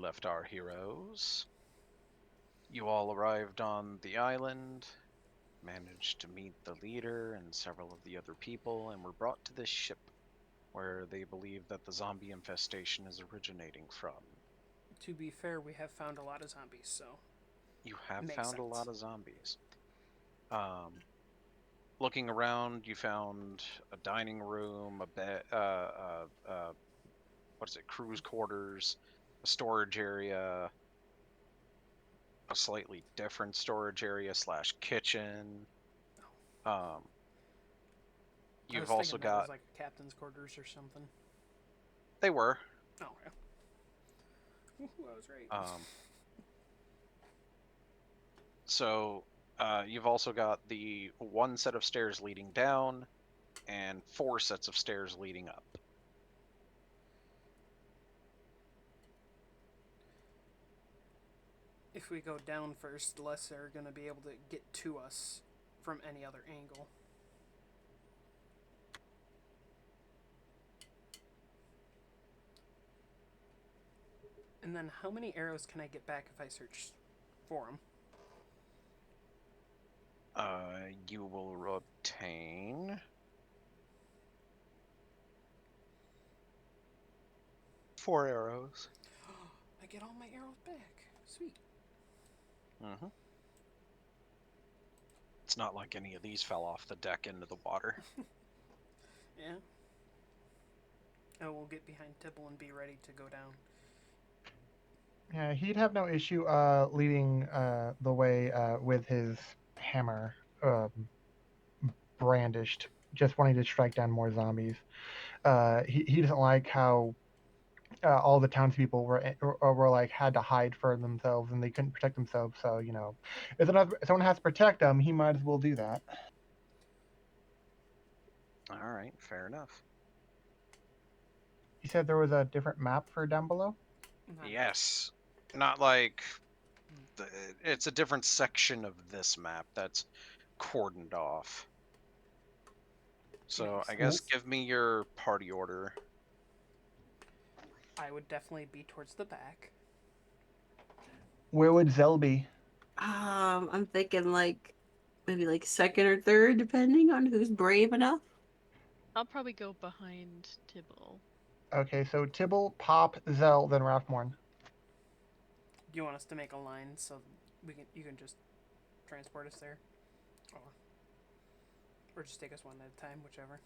left our heroes. You all arrived on the island, managed to meet the leader and several of the other people, and were brought to this ship where they believe that the zombie infestation is originating from. To be fair, we have found a lot of zombies, so You have makes found a lot sense. of zombies. Um, Looking around, you found a dining room, a bed, what is it, cruise quarters, a storage area, a slightly different storage area slash kitchen. Um, I you've was also thinking that was got, like a captain's quarters or something. they were, Oh, yeah. Ooh, I was right. um, so you've also got the one set of stairs leading down and four sets of stairs leading up. If we go down first, less are going to be able to get to us from any other angle. And then how many arrows can I get back if I search for them? You will obtain 4 arrows. I get all my arrows back. Sweet. Mm-hmm. It's not like any of these fell off the deck into the water. Yeah. I will get behind Tibble and be ready to go down. Yeah, he'd have no issue leading the way with his hammer brandished, just wanting to strike down more zombies. He doesn't like how all the townspeople were like had to hide for themselves and they couldn't protect themselves. So if someone has to protect them, he might as well do that. All right, fair enough. He said there was a different map for down below. Not Yes, not like it's a different section of this map that's cordoned off. So makes I guess sense. give me your party order. I would definitely be towards the back. Where would Zell be? I'm thinking like maybe like second or third, depending on who's brave enough. I'll probably go behind Tibble. Okay, so Tibble, Pop, Zell, then Rathmorn. Do you want us to make a line so you can just transport us there, or just take us one at a time, whichever.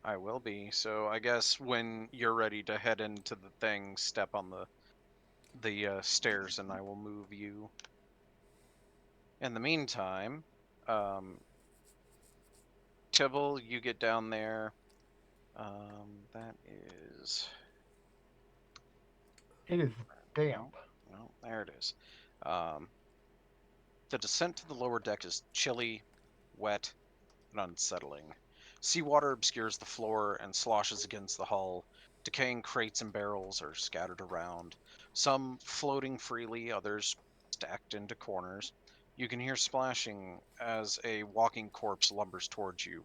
I will be. So I guess when you're ready to head into the thing, step on the stairs, and I will move you. In the meantime, Tibble, you get down there. That is. It is damp. No, there it is. Um, the descent to the lower deck is chilly, wet, and unsettling. Seawater obscures the floor and sloshes against the hull. Decaying crates and barrels are scattered around, some floating freely, others stacked into corners. You can hear splashing as a walking corpse lumbers towards you,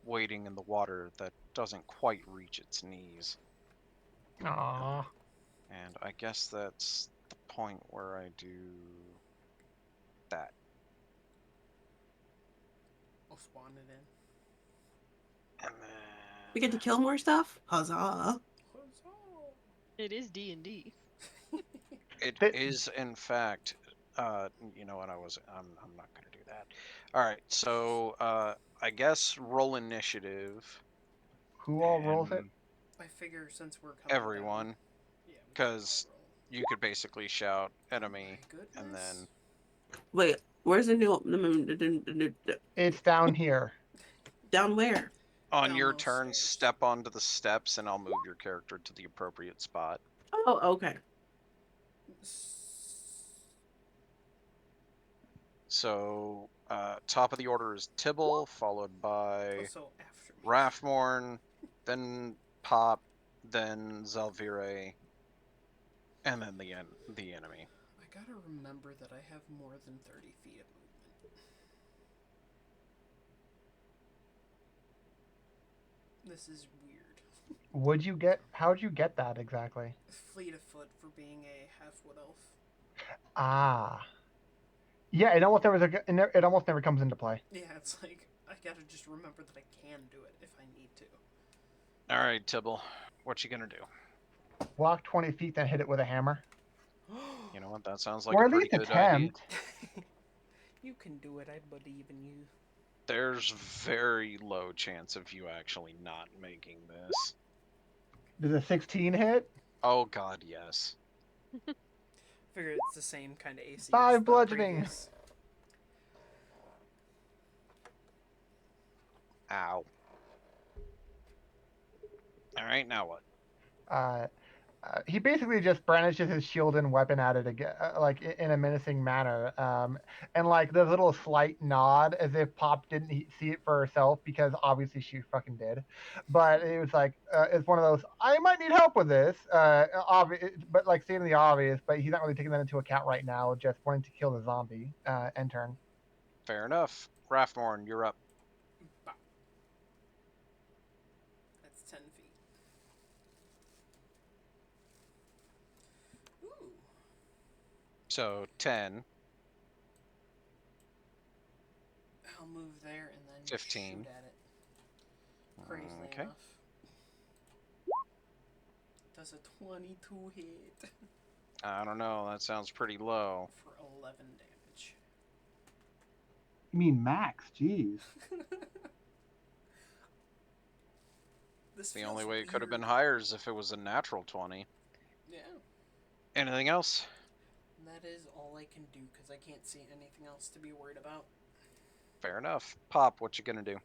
wading in the water that doesn't quite reach its knees. Aww. And I guess that's the point where I do that. We'll spawn it in. And We get to kill more stuff. Huzzah! It is D&D. it Th- is, in fact, you know what? I'm not going to do that. All right, so I guess roll initiative, who all rolls it? and I figure since we're coming down, everyone, yeah, we can because all roll. you could basically shout My enemy, and goodness. then Wait, where's the new It's down here. down where? on Down your those turn, stairs. step onto the steps, and I'll move your character to the appropriate spot. Oh, okay. So, top of the order is Tibble, followed by So after me. Rathmorn, then Pop, then Zelvire, and then the enemy. I gotta remember that I have more than 30 feet of movement. This is weird. Would you get? How'd you get that exactly? Fleet of foot for being a half wood elf. Ah, yeah. It almost never comes into play. Yeah, it's like I gotta just remember that I can do it if I need to. All right, Tibble, what you gonna do? Walk 20 feet, then hit it with a hammer, You know what? That sounds like or a at pretty least good idea. attempt. You can do it. I believe in you. There's very low chance of you actually not making this. Does a 16 hit? Oh God, yes. Figure it's the same kind of AC as 5 the bludgeoning. previous. Ow. All right, now what? He basically just brandishes his shield and weapon at it again, like in a menacing manner, and like there's a little slight nod as if Pop didn't see it for herself because obviously she fucking did, but it was like it's one of those I might need help with this, but like stating the obvious, but he's not really taking that into account right now, just wanting to kill the zombie. End turn. Fair enough. Rathmorn, you're up. Bah. That's 10 feet. Ooh. So 10, I'll move there and then 15. shoot at it. Crazily Okay. enough. Does a 22 hit I don't know. That sounds pretty low. for 11 damage. You mean max? Jeez. This The feels only way it could have been weird. higher is if it was a natural 20. Yeah. Anything else? That is all I can do because I can't see anything else to be worried about. Fair enough. Pop, what you gonna do?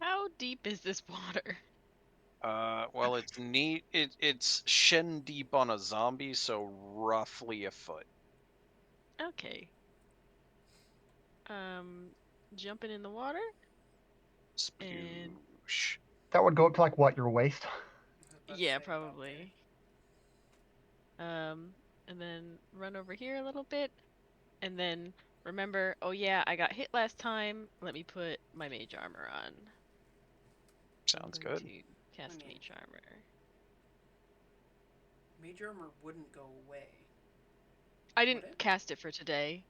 How deep is this water? Well, it's neat. It's shin deep on a zombie, so roughly a foot. Okay. Jumping in the water? And- Sploosh. That would go up to like what, your waist? I was about to Yeah, say, about probably. And then run over here a little bit, and then remember, oh yeah, I got hit last time. Let me put my mage armor on. Sounds I'm going good. to cast mage armor. Mage armor wouldn't go away. I Would didn't it? cast it for today.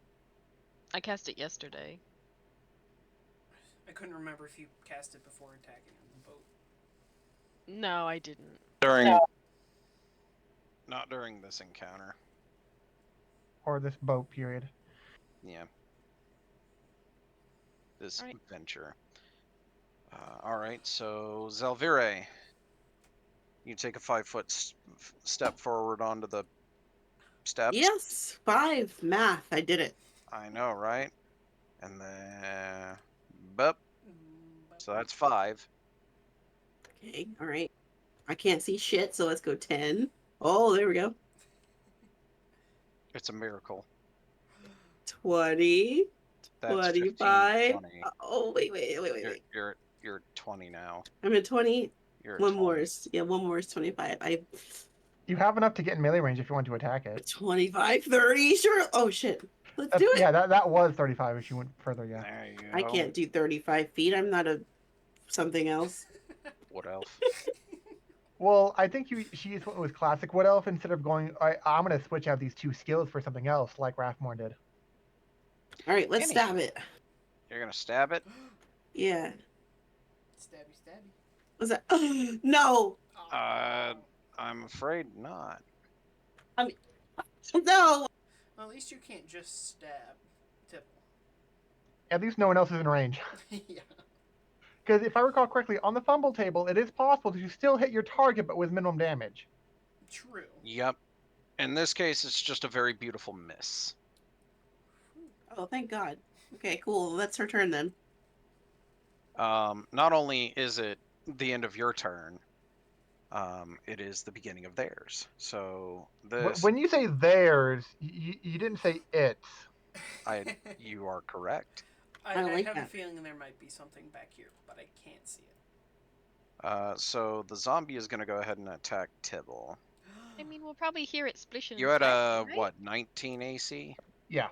I cast it yesterday. I couldn't remember if you cast it before attacking on the boat. No, I didn't. Not during this encounter. Or this boat period? Yeah. This Alright. venture. Alright, so Zelvire. You take a 5-foot step forward onto the steps. Yes, 5 math. I did it. I know, right? And then, boop. So that's 5. Okay, all right. I can't see shit, so let's go 10. Oh, there we go. It's a miracle. 20. That's 25. 20. Oh, wait. You're at 20 now. I'm at 20. You're at One 20. more is, yeah, one more is 25. You have enough to get in melee range if you want to attack it. 25, 30, sure. Oh, shit. Let's do it. Yeah, that was 35 if you went further, yeah. There you go. I can't do 35 feet. I'm not a something else. Wood elf. Well, I think she just went with classic wood elf instead of going. I'm going to switch out these 2 skills for something else, like Rathmore did. All right, let's Anywho. stab it. You're gonna stab it? Yeah. Stabby, stabby. What's that? No. I'm afraid not. No. Well, at least you can't just stab Tipple. At least no one else is in range. Yeah. Because if I recall correctly, on the fumble table, it is possible to still hit your target, but with minimum damage. True. Yep. In this case, it's just a very beautiful miss. Oh, thank God. Okay, cool. That's her turn then. Not only is it the end of your turn, it is the beginning of theirs. So this, When you say theirs, you didn't say its. you are correct. I like have that. a feeling there might be something back here, but I can't see it. So the zombie is gonna go ahead and attack Tibble. I mean, we'll probably hear it splishing. You had a right? what, 19 AC? Yeah.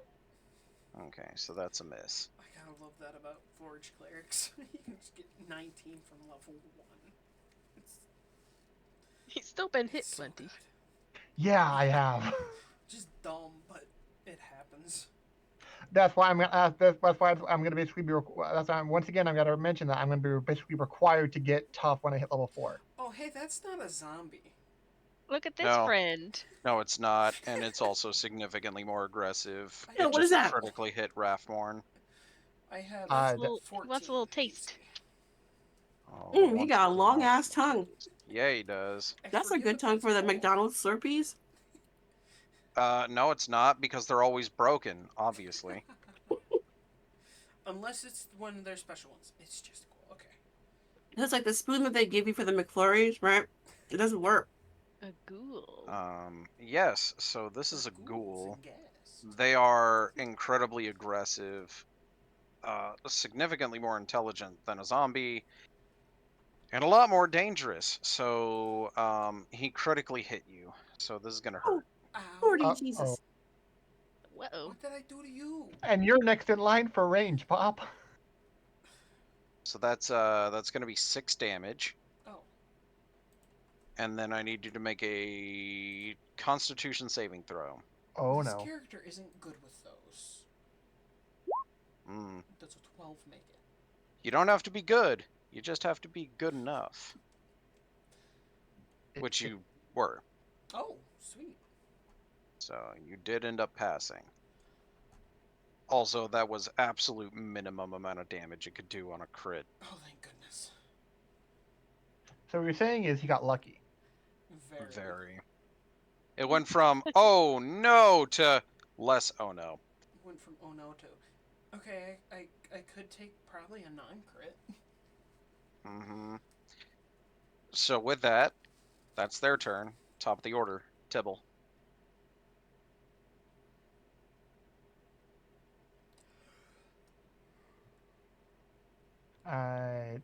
Okay, so that's a miss. I kind of love that about Forge Clerics. You can just get 19 from level 1. It's He's still been hit It's so plenty. good. Yeah, I have. Just dumb, but it happens. That's why I'm gonna. That's why I'm gonna basically be. That's why once again I'm gonna mention that I'm gonna be basically required to get tough when I hit level 4. Oh, hey, that's not a zombie. Look at this No. friend. No, it's not, and it's also significantly more aggressive. No, It what is just that? critically hit Rathmorn. I have Uh, He wants a little taste. AC. Oh, He once got a again, long wants ass to tongue. taste. Yeah, he does. I That's a forget good what tongue that's for the called. McDonald's Slurpees. No, it's not, because they're always broken, obviously. Unless it's one of their special ones. It's just cool. Okay. It's like the spoon that they give you for the McFlurries, right? It doesn't work. A ghoul. Yes, so this is a Ghouls ghoul. and gas. They are incredibly aggressive, significantly more intelligent than a zombie, and a lot more dangerous. So, he critically hit you. So this is gonna hurt. Ow. Lordy oh. Jesus. Whoa. What did I do to you? And you're next in line for range, Pop. So that's gonna be 6 damage. Oh. And then I need you to make a Constitution saving throw. Oh This no. character isn't good with those. Mm. Does a 12 make it? You don't have to be good. You just have to be good enough, which you were. Oh, sweet. So you did end up passing. Also, that was absolute minimum amount of damage it could do on a crit. Oh, thank goodness. So what you're saying is he got lucky. Very. It went from oh no to less oh no. Went from oh no to. Okay, I could take probably a non-crit. Mm-hmm. So with that, that's their turn. Top of the order, Tibble.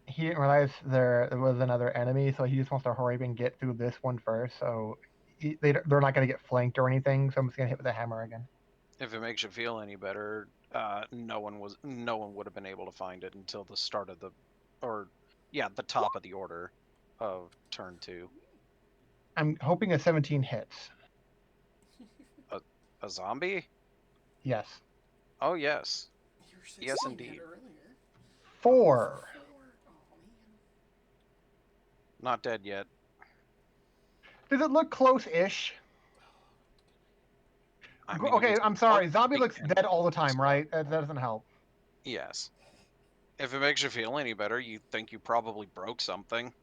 He didn't realize there was another enemy, so he just wants to hurry up and get through this one first. So they're not going to get flanked or anything. So I'm just going to hit with a hammer again. If it makes you feel any better, no one would have been able to find it until the start of the top of the order of turn 2. I'm hoping a 17 hits. A zombie? Yes. Oh yes. You were 16 Yes, hit indeed. earlier. 4. Oh man. Not dead yet. Does it look close-ish? I mean, Okay, I'm sorry. Zombie looks and dead all the time, right? That doesn't help. Yes. If it makes you feel any better, you think you probably broke something.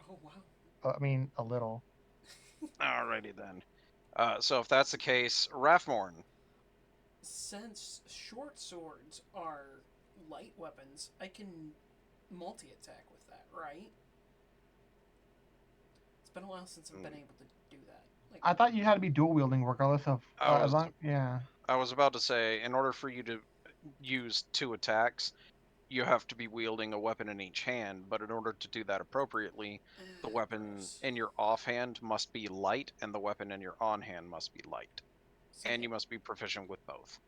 Oh wow. I mean, a little. Alrighty then. So if that's the case, Rathmorn. Since short swords are light weapons, I can multi-attack with that, right? It's been a while since I've been able to do that. Like, I thought you had to be dual wielding regardless of. Yeah. I was about to say, in order for you to use 2 attacks, you have to be wielding a weapon in each hand, but in order to do that appropriately, the weapon gross. in your offhand must be light, and the weapon in your on-hand must be light. So, And you must be proficient with both.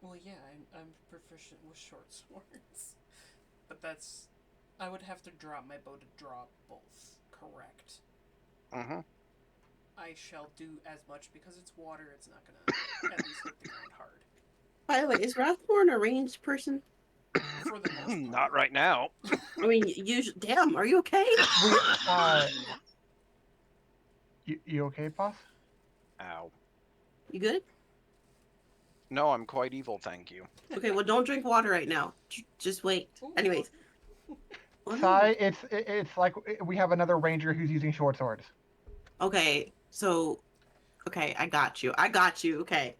well, yeah, I'm proficient with short swords, but that's I would have to drop my bow to draw both. Correct. Mm-hmm. I shall do as much because it's water. It's not gonna at least hit the ground hard. By the way, is Rathborn a ranged person? For the most part. Not right now. I mean, usually. Damn, are you okay? You okay, boss? Ow. You good? No, I'm quite evil, thank you. Okay, well, don't drink water right now. Just wait. Ooh. Anyways. Sai, it's like we have another ranger who's using short swords. Okay, so. Okay, I got you. I got you. Okay.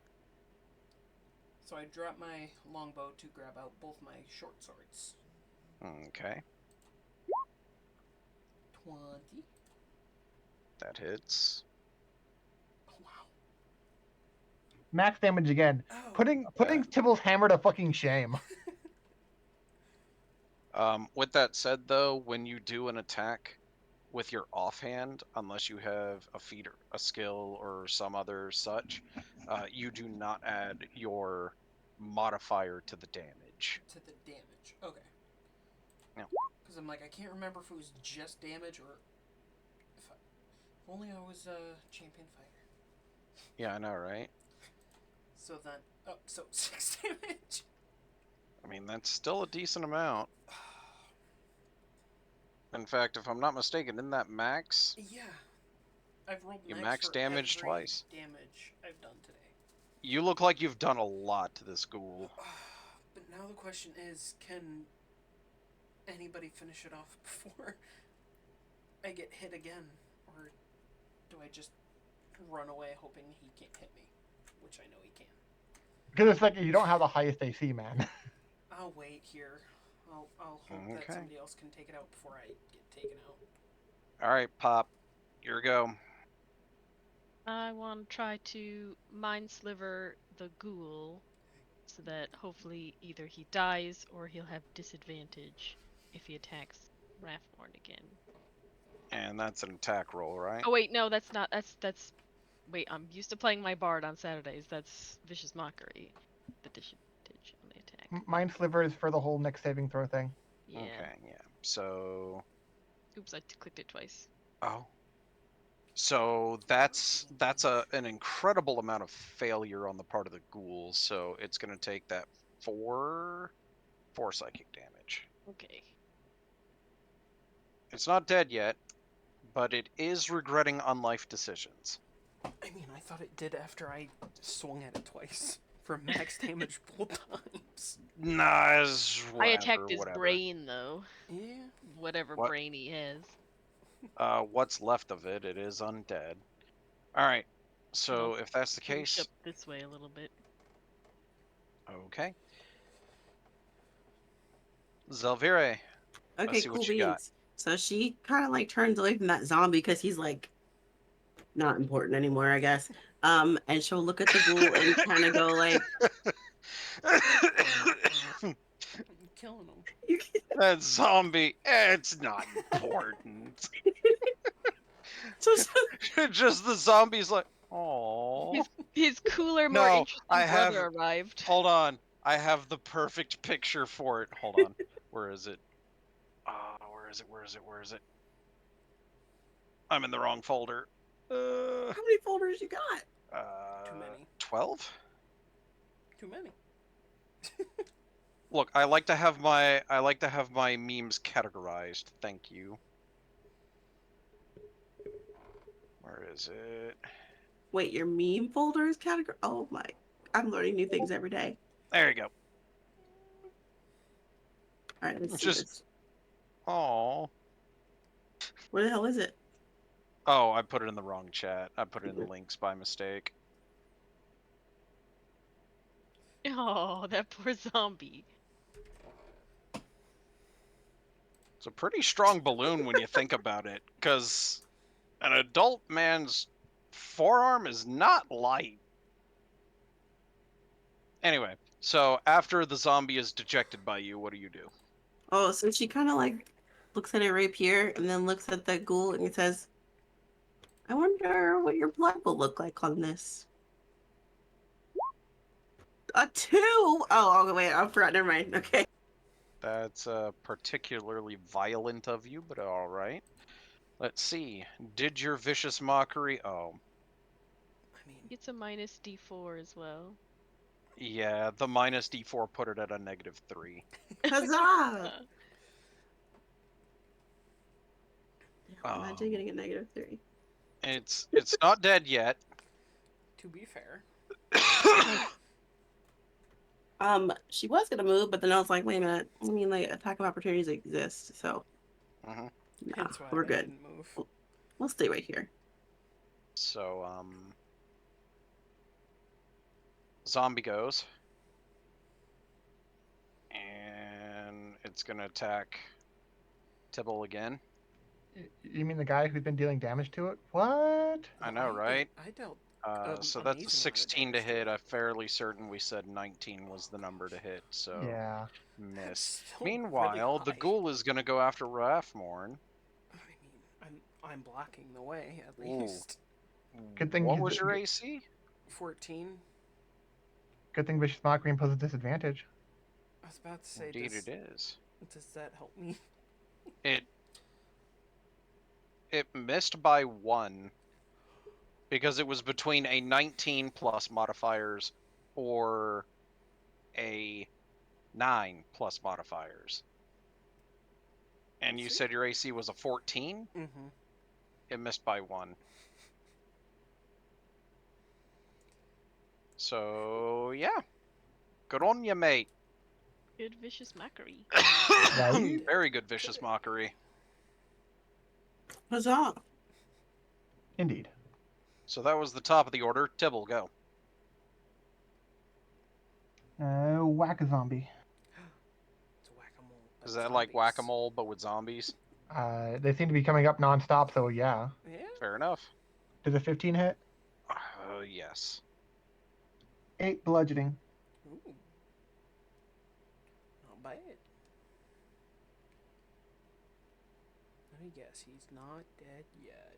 So I drop my longbow to grab out both my short swords. Okay, 20. that hits. Oh wow. Max damage again. Oh. Putting Tibble's hammer to fucking shame. With that said, though, when you do an attack with your offhand, unless you have a feat or a skill or some other such, you do not add your modifier to the damage. To the damage. Okay. Yeah. Because I'm like, I can't remember if it was just damage or if only I was a champion fighter. Yeah, I know, right? So then, oh, so 6 damage. I mean, that's still a decent amount. In fact, if I'm not mistaken, isn't that max? Yeah, I've rolled You max max for damage every twice. damage I've done today. You look like you've done a lot to this ghoul. But now the question is, can anybody finish it off before I get hit again? Or do I just run away hoping he can't hit me? Which I know he can. Because it's like you don't have the highest AC, man. I'll wait here. I'll hope that Okay. somebody else can take it out before I get taken out. All right, Pop. Your go. I want to try to mind sliver the ghoul so that hopefully either he dies or he'll have disadvantage if he attacks Rathmorn again. And that's an attack roll, right? Oh wait, no, that's not. That's. Wait, I'm used to playing my bard on Saturdays. That's vicious mockery. The disadvantage on the attack. Mind Sliver is for the whole next saving throw thing. Yeah. Okay, yeah. So, Oops, I clicked it twice. oh. So that's an incredible amount of failure on the part of the ghoul. So it's going to take that four psychic damage. Okay. It's not dead yet, but it is regretting unlife decisions. I mean, I thought it did after I swung at it twice for max damage both times. Nah, I attacked his whatever. brain though. Yeah. Whatever What? brain he has. What's left of it? It is undead. All right. So if that's the Push case, up this way a little bit. okay. Zelvire, let's Okay, see cool what you got. beans. So she kind of like turns away from that zombie because he's like not important anymore, I guess. And she'll look at the ghoul and kind of go like, I'm killing him. "You can-" That zombie, it's not important. so, Just the zombies like, oh. His cooler, more No, interesting I have. brother arrived. Hold on, I have the perfect picture for it. Hold on, where is it? Where is it? Where is it? Where is it? I'm in the wrong folder. how many folders you got? Too many. 12. Too many. Look, I like to have my memes categorized. Thank you. Where is it? Wait, your meme folder is category? Oh my, I'm learning new things every day. There you go. All right, let's see Just- this. Oh. Where the hell is it? Oh, I put it in the wrong chat. I put it in the links by mistake. Oh, that poor zombie. It's a pretty strong balloon when you think about it, because an adult man's forearm is not light. Anyway, so after the zombie is dejected by you, what do you do? Oh, so she kind of like looks at it right here and then looks at the ghoul and says, I wonder what your blood will look like on this. A 2! Oh, wait, I forgot. Never mind. Okay. That's particularly violent of you, but all right. Let's see. Did your vicious mockery? Oh, I mean, It's a minus D4 as well. yeah. The minus D4 put it at a -3. Huzzah! Imagine Um, getting a -3. It's not dead yet. to be fair, She was gonna move, but then I was like, wait a minute. I mean, like, attack of opportunities exist, so hmm nah, hence why we're I good. didn't move. We'll stay right here. So zombie goes, and it's gonna attack Tibble again. You mean the guy who's been dealing damage to it? What? I know, right? I dealt. So that's amazing a amount of 16 to damage to hit. it. I'm fairly certain we said 19 was the number to hit, so Yeah. miss. Still really Meanwhile, the high. ghoul is gonna go after Rathmorn. I mean, I'm blocking the way at Ooh. least. Good thing What he's- was your AC? 14. Good thing Vicious Mockery imposes disadvantage. I was about to say, Indeed, does, it is. does that help me? It missed by 1, Because it was between a 19 plus modifiers or a 9 plus modifiers. And you See? said your AC was a 14? Mm-hmm. It missed by 1. So, yeah. Good on you, mate. Good vicious mockery. Right? Very good vicious mockery. Huzzah! Indeed. So that was the top of the order. Tibble, go. Whack a zombie. It's whack-a-mole. Is that like whack-a-mole, but with zombies? They seem to be coming up nonstop, so yeah. Yeah. Fair enough. Does a 15 hit? Yes. 8 bludgeoning. Ooh. Not bad. Let me guess, he's not dead yet.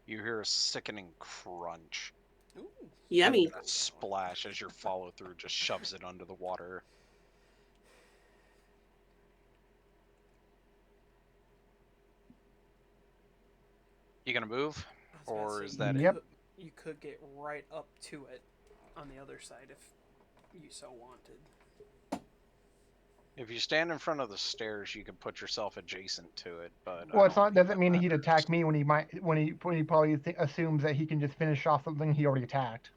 You hear a sickening crunch. Ooh. Yummy. And a splash as your follow-through just shoves it under the water. You gonna move? I was about to Or say, is that Yep. it? You could get right up to it on the other side if you so wanted. If you stand in front of the stairs, you can put yourself adjacent to it, but Well, I it's don't not. think Doesn't that mean he'd matters. attack me when he probably assumes that he can just finish off something he already attacked.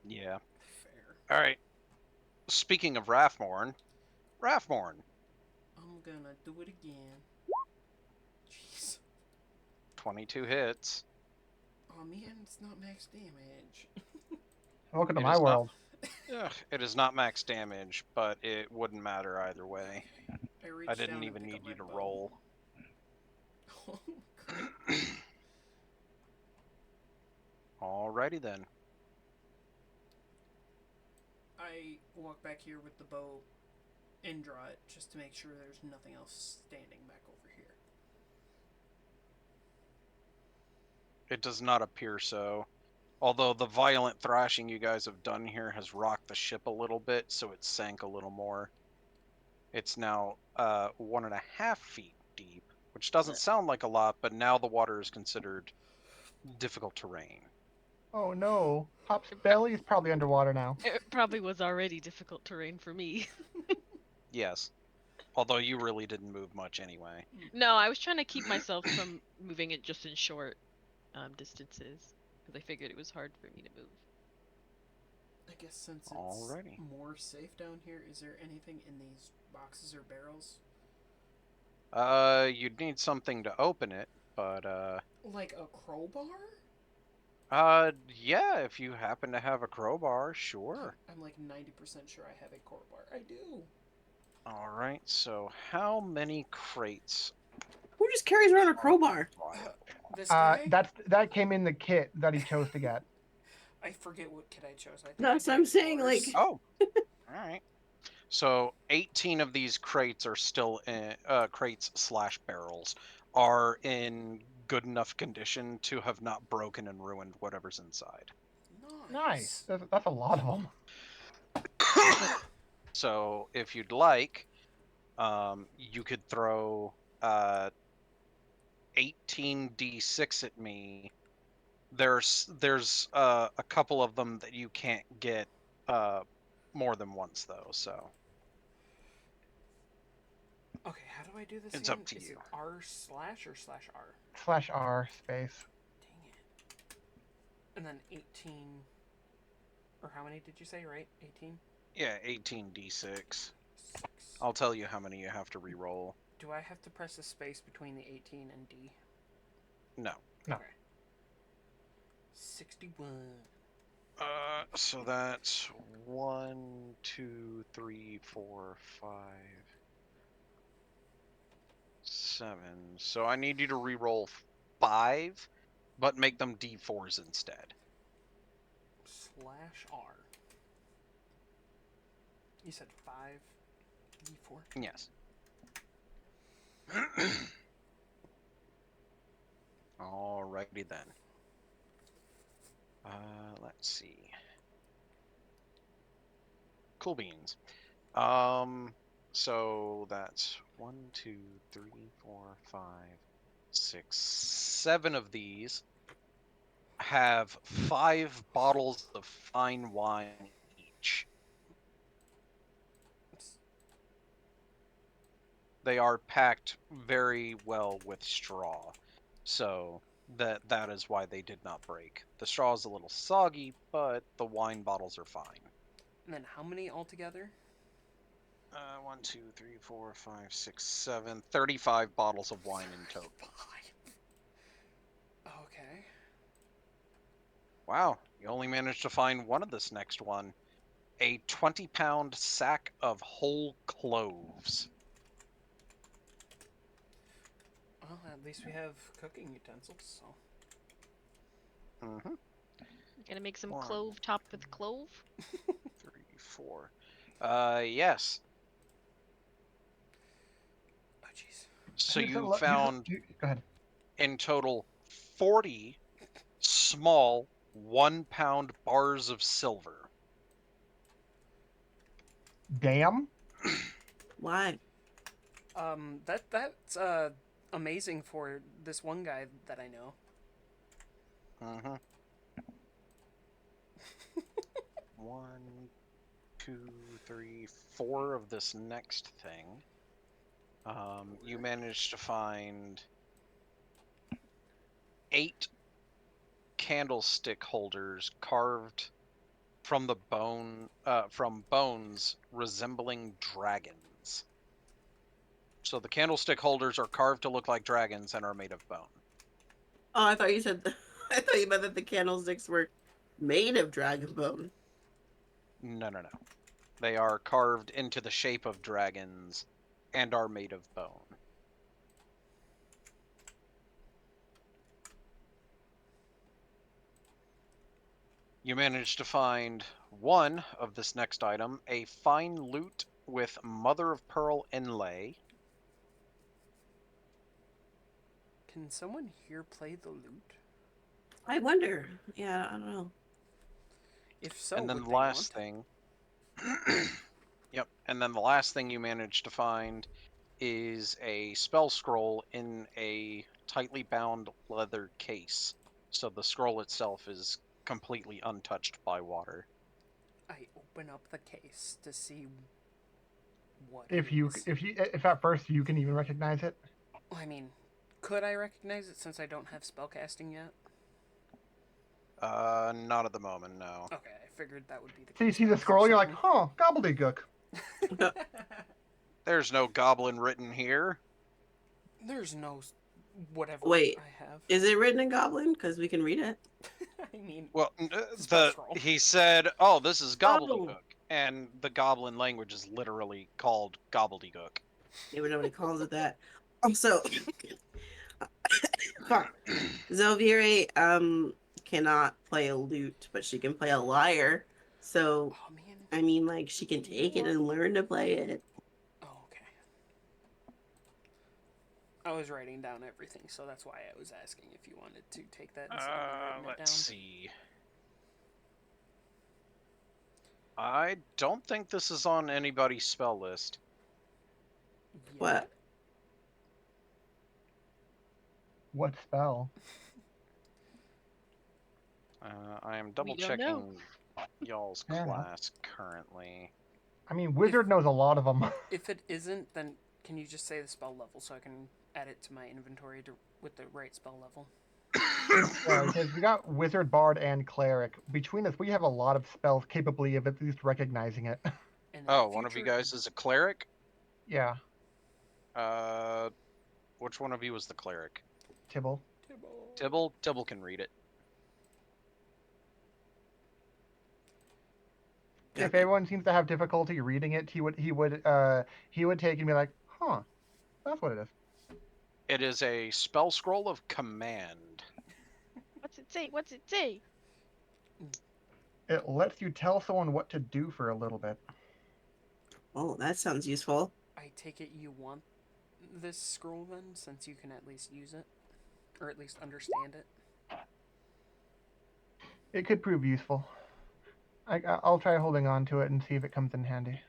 Yeah. Fair. All right. Speaking of Rathmorn, I'm gonna do it again. Jeez. 22 hits. Oh man, it's not max damage. Welcome to It my is not- world. Ugh, it is not max damage, but it wouldn't matter either way. I reached I down didn't and even picked need up you my to bow. roll. Oh, great. Alrighty then. I walk back here with the bow and draw it just to make sure there's nothing else standing back over here. It does not appear so. Although the violent thrashing you guys have done here has rocked the ship a little bit, so it sank a little more. It's now 1.5 feet deep, which doesn't sound like a lot, but now the water is considered difficult terrain. Oh no, Hop's belly is probably underwater now. It probably was already difficult terrain for me. Yes. Although you really didn't move much anyway. No, I was trying to keep myself from moving it just in short distances because I figured it was hard for me to move. I guess since it's Alrighty. more safe down here, is there anything in these boxes or barrels? You'd need something to open it, but Like a crowbar? yeah, if you happen to have a crowbar, sure. I'm like 90% sure I have a crowbar. I do. Alright, so how many crates? Who just carries around a crowbar? This guy? That came in the kit that he chose to get. I forget what kit I chose. I think That's I what did I'm saying, yours. like- Oh, alright. So 18 of these crates are still in, crates slash barrels are in good enough condition to have not broken and ruined whatever's inside. Nice. That's a lot of them. So if you'd like, you could throw 18d6 at me. There's a couple of them that you can't get more than once though, so Okay, how do I do this It's again? up to Is you. it R slash or slash R? /R space. Dang it. And then 18. Or how many did you say, right? 18? yeah, 18d6. 6. I'll tell you how many you have to re-roll. Do I have to press a space between the 18 and D? No. No. Okay. 61. So that's 1, 2, 3, 4, 5, 7. So I need you to re-roll 5, but make them d4s instead. Slash R. You said 5 D4? Yes. Alrighty then. Let's see. Cool beans. So that's 1, 2, 3, 4, 5, 6, 7 of these have 5 bottles of fine wine each. They are packed very well with straw, so that is why they did not break. The straw is a little soggy, but the wine bottles are fine. And then how many altogether? 1, 2, 3, 4, 5, 6, 7, 35 bottles of wine in total. Okay. Wow, you only managed to find one of this next one. A 20-pound sack of whole cloves. Well, at least we have cooking utensils, so. Mm-hmm. Gonna make some One. clove topped with clove? 3, 4. Yes. Oh, jeez. So Use you it, found go ahead. in total 40 small 1-pound bars of silver. Damn. Why? That's amazing for this one guy that I know. Mm-hmm. 1, 2, 3, 4 of this next thing. You managed to find 8 candlestick holders carved from from bones resembling dragons. So the candlestick holders are carved to look like dragons and are made of bone. Oh, I thought you said. I thought you meant that the candlesticks were made of dragon bone. No, no, no. They are carved into the shape of dragons and are made of bone. You managed to find one of this next item, a fine lute with mother of pearl inlay. Can someone here play the lute? I wonder. Yeah, I don't know. If so, And then would the they last want? thing. Yep. And then the last thing you managed to find is a spell scroll in a tightly bound leather case. So the scroll itself is completely untouched by water. I open up the case to see what If it you is. if at first you can even recognize it. I mean, could I recognize it since I don't have spellcasting yet? Not at the moment, no. Okay, I figured that would be the So you case. see but I the was scroll, you're like, certain. huh, gobbledygook. There's no goblin written here. There's no whatever Wait, I have. is it written in Goblin? Because we can read it. I mean, Well, spell scroll. he said, "Oh, this is Oh, gobbledygook," and the goblin language is literally called gobbledygook. maybe nobody calls it that. Also, fuck. Zelvire cannot play a lute, but she can play a lyre. So Oh man. I mean, like she can take it and learn to play it. Oh, okay. I was writing down everything, so that's why I was asking if you wanted to take that instead of me writing it down. Let's see. I don't think this is on anybody's spell list. What? What spell? I am We double don't know. checking y'all's Fair enough. class currently. I mean, wizard knows a lot of them. If it isn't, then can you just say the spell level so I can add it to my inventory with the right spell level? Because we got wizard, bard, and cleric. Between us, we have a lot of spells capably of at least recognizing it. And Oh, one of you guys is a cleric? Yeah, Which one of you is the cleric? Tibble. Tibble? Tibble can read it. If everyone seems to have difficulty reading it, he would take and be like, huh, that's what it is. It is a spell scroll of command. What's it say? What's it say? It lets you tell someone what to do for a little bit. Oh, that sounds useful. I take it you want this scroll then, since you can at least use it, or at least understand it. It could prove useful. I'll try holding on to it and see if it comes in handy.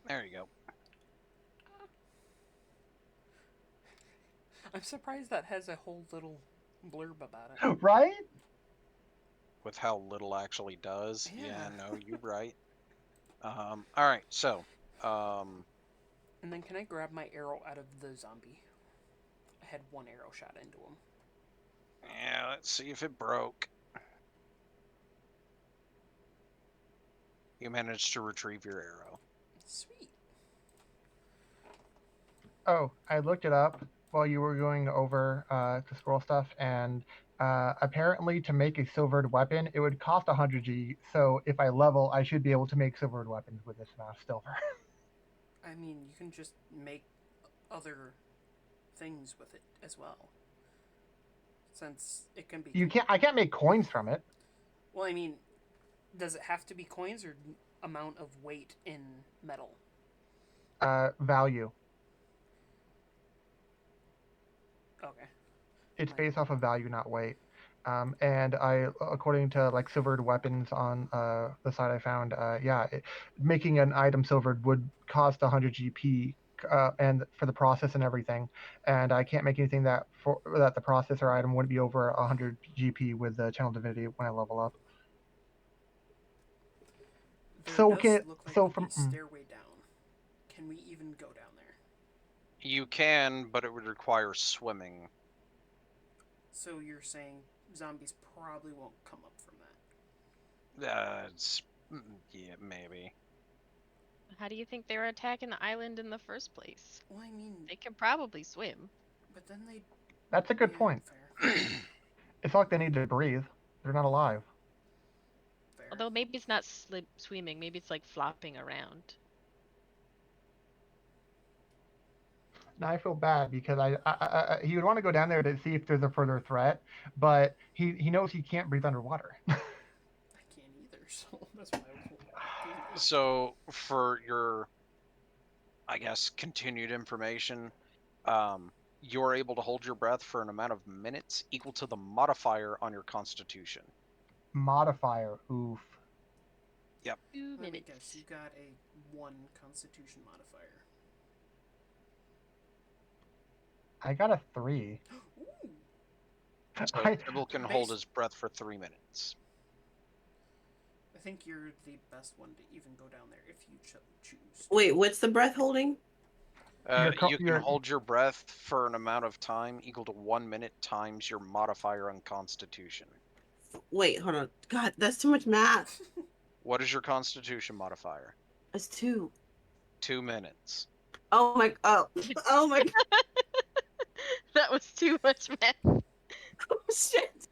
There you go. I'm surprised that has a whole little blurb about it. Right? With how little actually does. Yeah. No, you're right. All right, so, And then can I grab my arrow out of the zombie? I had one arrow shot into him. yeah, let's see if it broke. You managed to retrieve your arrow. Sweet. Oh, I looked it up while you were going over to scroll stuff, and apparently to make a silvered weapon, it would cost 100 G. So if I level, I should be able to make silvered weapons with this amount of silver. I mean, you can just make other things with it as well. Since it can be. I can't make coins from it. Well, I mean, does it have to be coins or amount of weight in metal? Value. Okay. It's Right. based off of value, not weight. And according to like silvered weapons on the site I found, making an item silvered would cost 100 GP, and for the process and everything. And I can't make anything that the process or item wouldn't be over 100 GP with the channel divinity when I level up. There So does look like from a stairway down. Can we even go down there? You can, but it would require swimming. So you're saying zombies probably won't come up from that? Yeah, maybe. How do you think they were attacking the island in the first place? Well, I mean, They can probably swim. but then they. that's a good Yeah, point. Fair. It's not like they need to breathe. They're not alive. Fair. Although maybe it's not swimming, maybe it's like flopping around. Now I feel bad because he would want to go down there to see if there's a further threat, but he knows he can't breathe underwater. I can't either, so that's why I was. So, for your, I guess, continued information, you're able to hold your breath for an amount of minutes equal to the modifier on your constitution. Modifier, oof. 2 Let me minutes. guess, you got a 1 constitution modifier. I got a 3. Ooh! So, Tibble can hold his breath for 3 minutes. I think you're the best one to even go down there if you choose. Wait, what's the breath holding? You can hold your breath for an amount of time equal to 1 minute times your modifier on constitution. Wait, hold on. God, that's too much math. What is your constitution modifier? That's 2. 2 minutes. Oh my. Oh my. That was too much math. Oh shit.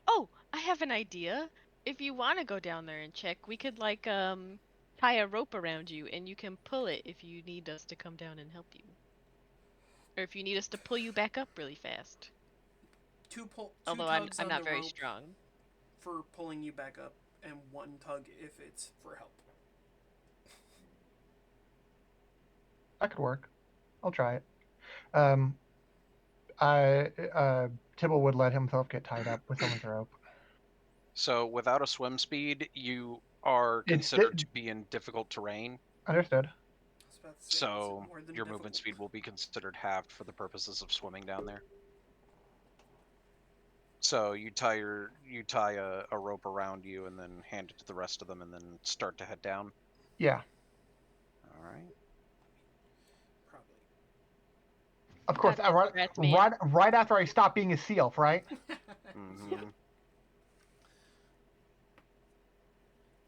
Oh, I have an idea. If you want to go down there and check, we could like tie a rope around you and you can pull it if you need us to come down and help you. Or if you need us to pull you back up really fast. Two Although I'm tugs on not the very rope strong. for pulling you back up, and 1 tug if it's for help. That could work. I'll try it. Tibble would let himself get tied up with someone's rope. So, without a swim speed, you are considered to be in difficult terrain. Understood. So, your movement speed will be considered halved for the purposes of swimming down there. So you tie a rope around you and then hand it to the rest of them and then start to head down. Yeah. All right. Probably. Of course, right after I stop being a seal, right? Mm-hmm. Yeah.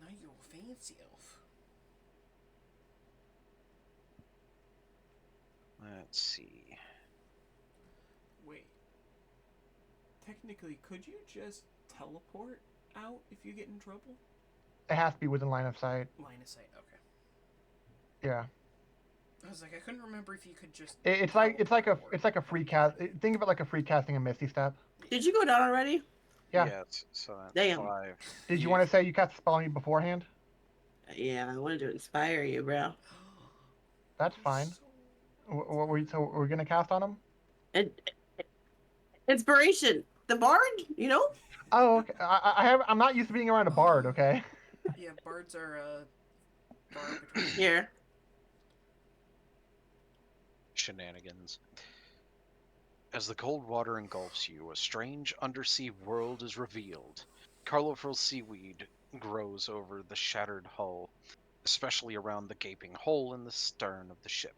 Now you're a fancy elf. Let's see. Wait. Technically, could you just teleport out if you get in trouble? It has to be within line of sight. Line of sight, okay. Yeah. I was like, I couldn't remember if you could just. It's like a free cast. Think of it like a free casting a Misty Step. Did you go down already? Yeah. Yes, so that's Damn. 5. Did you want to say you cast a spell on me beforehand? Yeah, I wanted to inspire you, bro. That's fine. What were we're gonna cast on him? And inspiration, the bard, you know. Oh, okay. I'm not used to being around a bard. Okay. Yeah, bards are Here. Shenanigans. As the cold water engulfs you, a strange undersea world is revealed. Colorful seaweed grows over the shattered hull, especially around the gaping hole in the stern of the ship.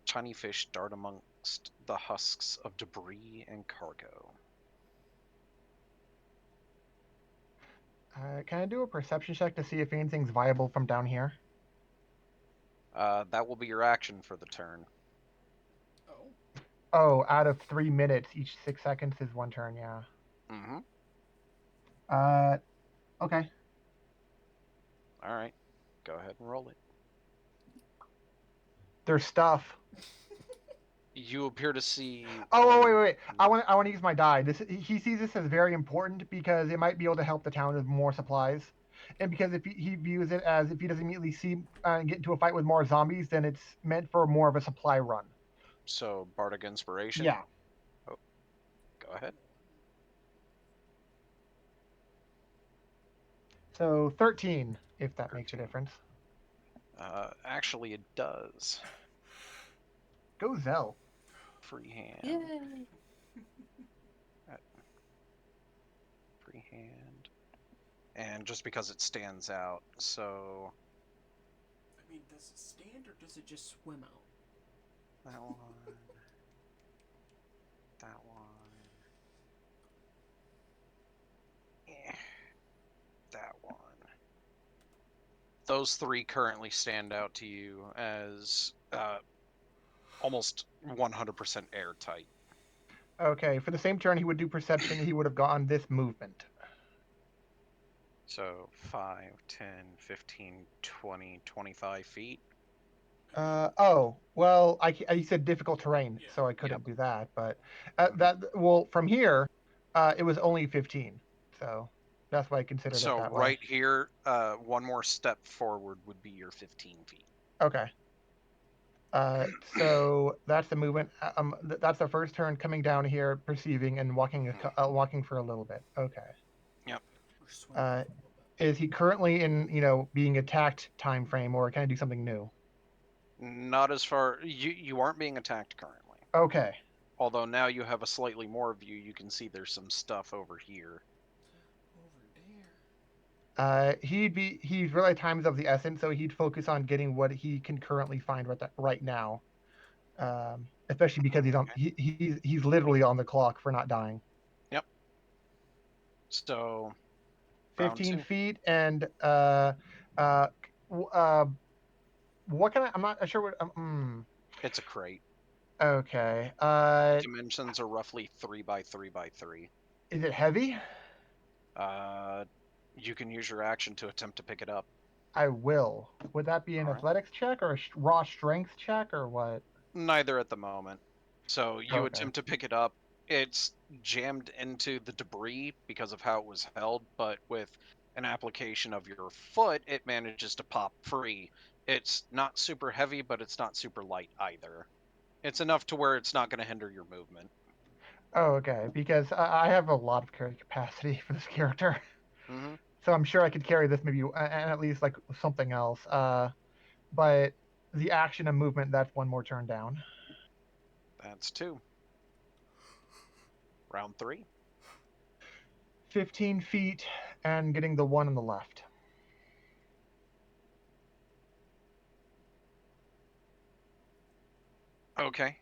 Tiny fish dart amongst the husks of debris and cargo. Can I do a perception check to see if anything's viable from down here? That will be your action for the turn. Oh. Oh, out of 3 minutes, each 6 seconds is one turn. Yeah. Mm-hmm. Okay. All right. Go ahead and roll it. There's stuff. You appear to see. Oh, wait. I want to use my die. He sees this as very important because it might be able to help the town with more supplies, and because if he views it as if he doesn't immediately see and get into a fight with more zombies, then it's meant for more of a supply run. So, Bardic Inspiration? Yeah. Oh, go ahead. So 13, if that makes a 13. difference. Actually, it does. Go Zell. Freehand. Yay. Freehand. And just because it stands out, so I mean, does it stand or does it just swim out? that one. That one. That one. Those three currently stand out to you as almost 100% airtight. Okay, for the same turn he would do perception, he would have gone this movement. So 5, 10, 15, 20, 25 feet. Well, I said difficult terrain, Yeah. so I couldn't Yep. do that. But from here, it was only 15, so that's why I considered So it that way. right here, one more step forward would be your 15 feet. Okay. So that's the movement. That's the first turn coming down here, perceiving and walking walking for a little bit. Okay. Yep. Or swimming a Uh, little bit. is he currently in being attacked time frame, or can I do something new? Not as far. You aren't being attacked currently. Okay. Although now you have a slightly more view, you can see there's some stuff over here. Over there. He's really times of the essence, so he'd focus on getting what he can currently find right now. Especially because he's literally on the clock for not dying. Yep. So 15 2. feet and what can I'm not sure what It's a crate. okay. Dimensions are roughly 3 by 3 by 3. Is it heavy? You can use your action to attempt to pick it up. I will. Would that be an All right. athletics check or a raw strength check or what? Neither at the moment. So you Okay. attempt to pick it up. It's jammed into the debris because of how it was held, but with an application of your foot, it manages to pop free. It's not super heavy, but it's not super light either. It's enough to where it's not going to hinder your movement. Oh, okay. Because I have a lot of carry capacity for this character, Mm-hmm. so I'm sure I could carry this maybe and at least like something else. But the action and movement, that's one more turn down. That's 2. Round 3. 15 feet and getting the one on the left. Okay.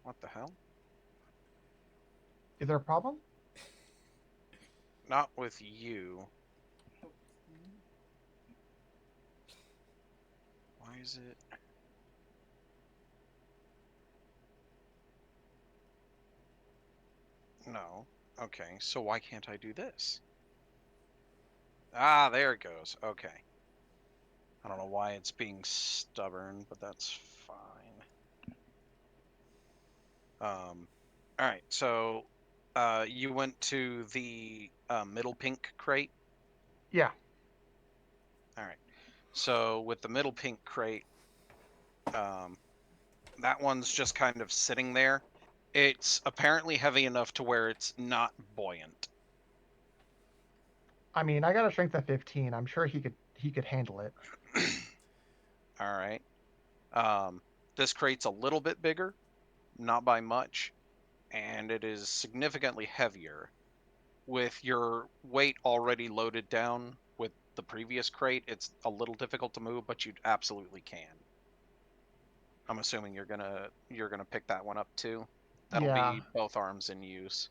What the hell? Is there a problem? Not with you. Why is it? No. Okay, so why can't I do this? Ah, there it goes. Okay. I don't know why it's being stubborn, but that's fine. Alright, so you went to the middle pink crate? Yeah. Alright. So with the middle pink crate, that one's just kind of sitting there. It's apparently heavy enough to where it's not buoyant. I mean, I got a strength of 15. I'm sure he could handle it. All right. This crate's a little bit bigger, not by much, and it is significantly heavier. With your weight already loaded down with the previous crate, it's a little difficult to move, but you absolutely can. I'm assuming you're gonna pick that one up too. That'll Yeah. be both arms in use.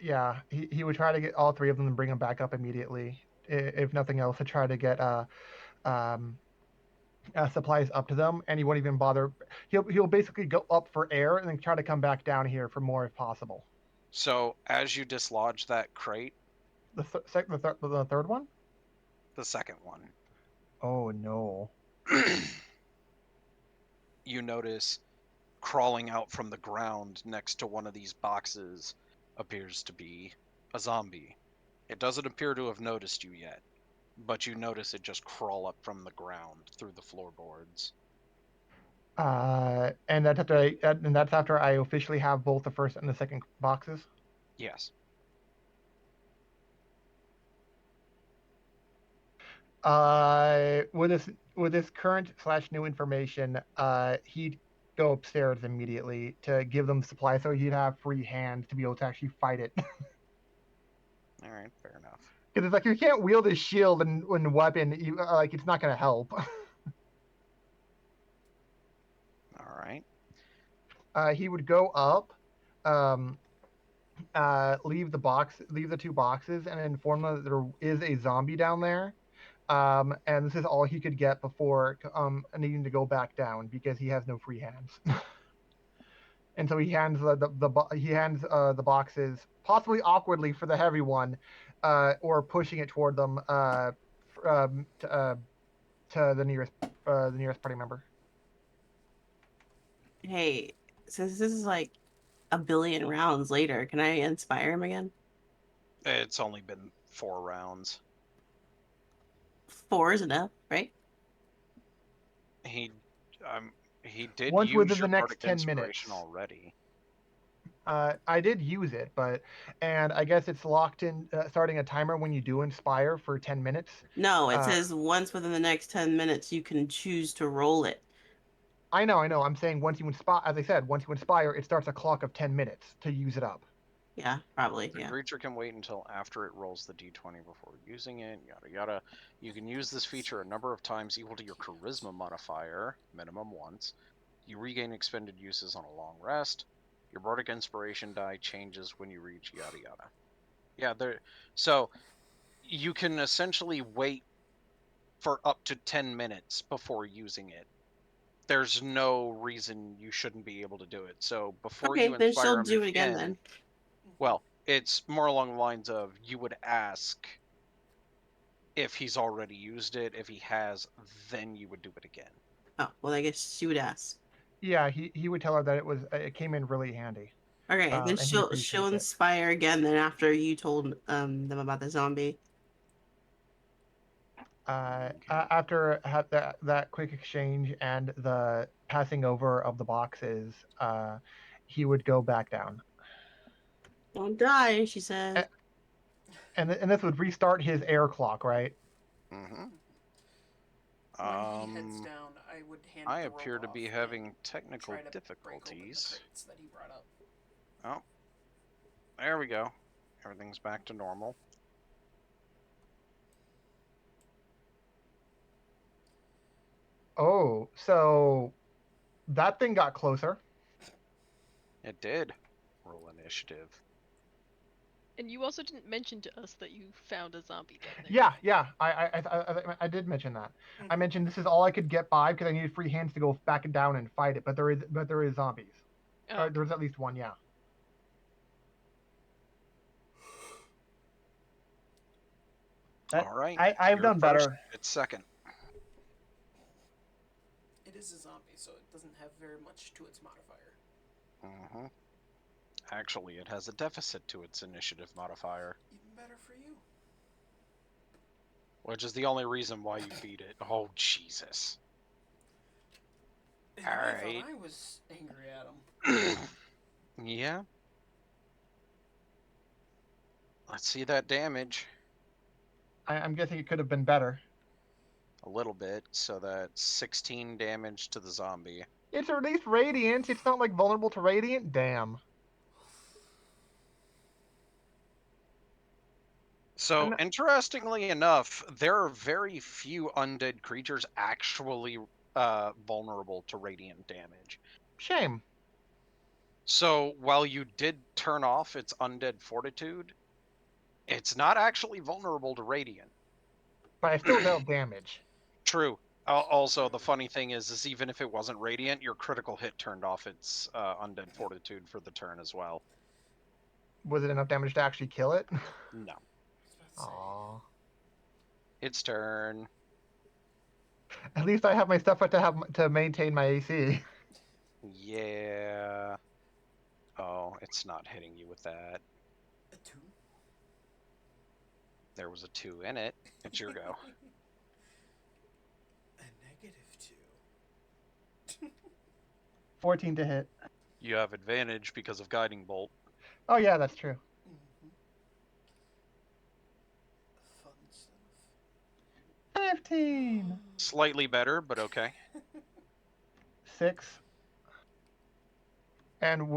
Yeah, he would try to get all three of them and bring them back up immediately. If nothing else, to try to get um, supplies up to them, and he won't even bother. He'll basically go up for air and then try to come back down here for more if possible. So as you dislodge that crate, The third one? the second one, Oh no. you notice crawling out from the ground next to one of these boxes appears to be a zombie. It doesn't appear to have noticed you yet, but you notice it just crawl up from the ground through the floorboards. And that's after I officially have both the first and the second boxes. Yes. With this current / new information, he'd go upstairs immediately to give them supplies so he'd have free hands to be able to actually fight it. All right, fair enough. Because it's like you can't wield a shield and weapon, like it's not going to help. All right. He would go up, um, leave the two boxes, and inform them that there is a zombie down there. And this is all he could get before needing to go back down because he has no free hands. And so he hands the boxes, possibly awkwardly for the heavy one, or pushing it toward them to the nearest party member. Hey, since this is like a billion rounds later, can I inspire him again? It's only been 4 rounds. 4 is enough, right? He he did Once use within your the next bardic 10 inspiration minutes. already. I did use it, and I guess it's locked in, starting a timer when you do inspire for 10 minutes. No, it says once within the next 10 minutes you can choose to roll it. I know. I'm saying once you inspire, as I said, once you inspire, it starts a clock of 10 minutes to use it up. Yeah, probably. The Yeah. creature can wait until after it rolls the d20 before using it, yada yada. You can use this feature a number of times equal to your charisma modifier, minimum once. You regain expended uses on a long rest. Your bardic inspiration die changes when you reach yada yada. Yeah, so you can essentially wait for up to 10 minutes before using it. There's no reason you shouldn't be able to do it. So before Okay, you then she'll inspire him do it again then. well, it's more along the lines of you would ask if he's already used it. If he has, then you would do it again. Oh, well, I guess she would ask. Yeah, he would tell her that it came in really handy. Okay, then and he she'll appreciates it. inspire again then after you told them about the zombie. After that quick exchange and the passing over of the boxes, he would go back down. Don't die, she says. And this would restart his air clock, right? Mm-hmm. When he heads down, I would hand I the appear roll to be off having and technical try to break open the difficulties. crates that he brought up. Oh, there we go. Everything's back to normal. Oh, so that thing got closer. It did. Roll initiative. And you also didn't mention to us that you found a zombie down there. Yeah. I did mention that. I mentioned this is all I could get by because I needed free hands to go back and down and fight it. But there is zombies. Oh. There's at least one. Yeah. All right. I've You're done first, better. it's second. It is a zombie, so it doesn't have very much to its modifier. Mm-hmm. Actually, it has a deficit to its initiative modifier. Even better for you. Which is the only reason why you beat it. Oh, Jesus. And All I right. thought I was angry at him. Yeah. Let's see that damage. I'm guessing it could have been better. A little bit, so that's 16 damage to the zombie. It's at least radiant. It's not like vulnerable to radiant. Damn. So, I'm not- interestingly enough, there are very few undead creatures actually vulnerable to radiant damage. Shame. So, while you did turn off its undead fortitude, it's not actually vulnerable to radiant. But I still dealt damage. True. Also, the funny thing is even if it wasn't radiant, your critical hit turned off its undead fortitude for the turn as well. Was it enough damage to actually kill it? No. I was about to say. Aww. Its turn. At least I have my stuff to maintain my AC. Yeah. Oh, it's not hitting you with that. A 2? There was a 2 in it. It's your go. A -2. 14 to hit. You have advantage because of Guiding Bolt. Oh yeah, that's true. Mm-hmm. Fun stuff. 15. Slightly better, but okay. 6. And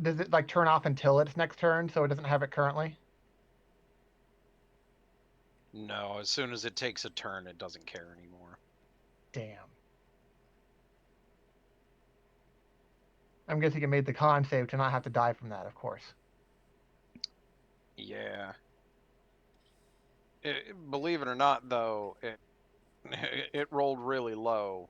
does it like turn off until its next turn, so it doesn't have it currently? No, as soon as it takes a turn, it doesn't care anymore. Damn. I'm guessing it made the con save to not have to die from that, of course. Yeah. Believe it or not, though, it rolled really low,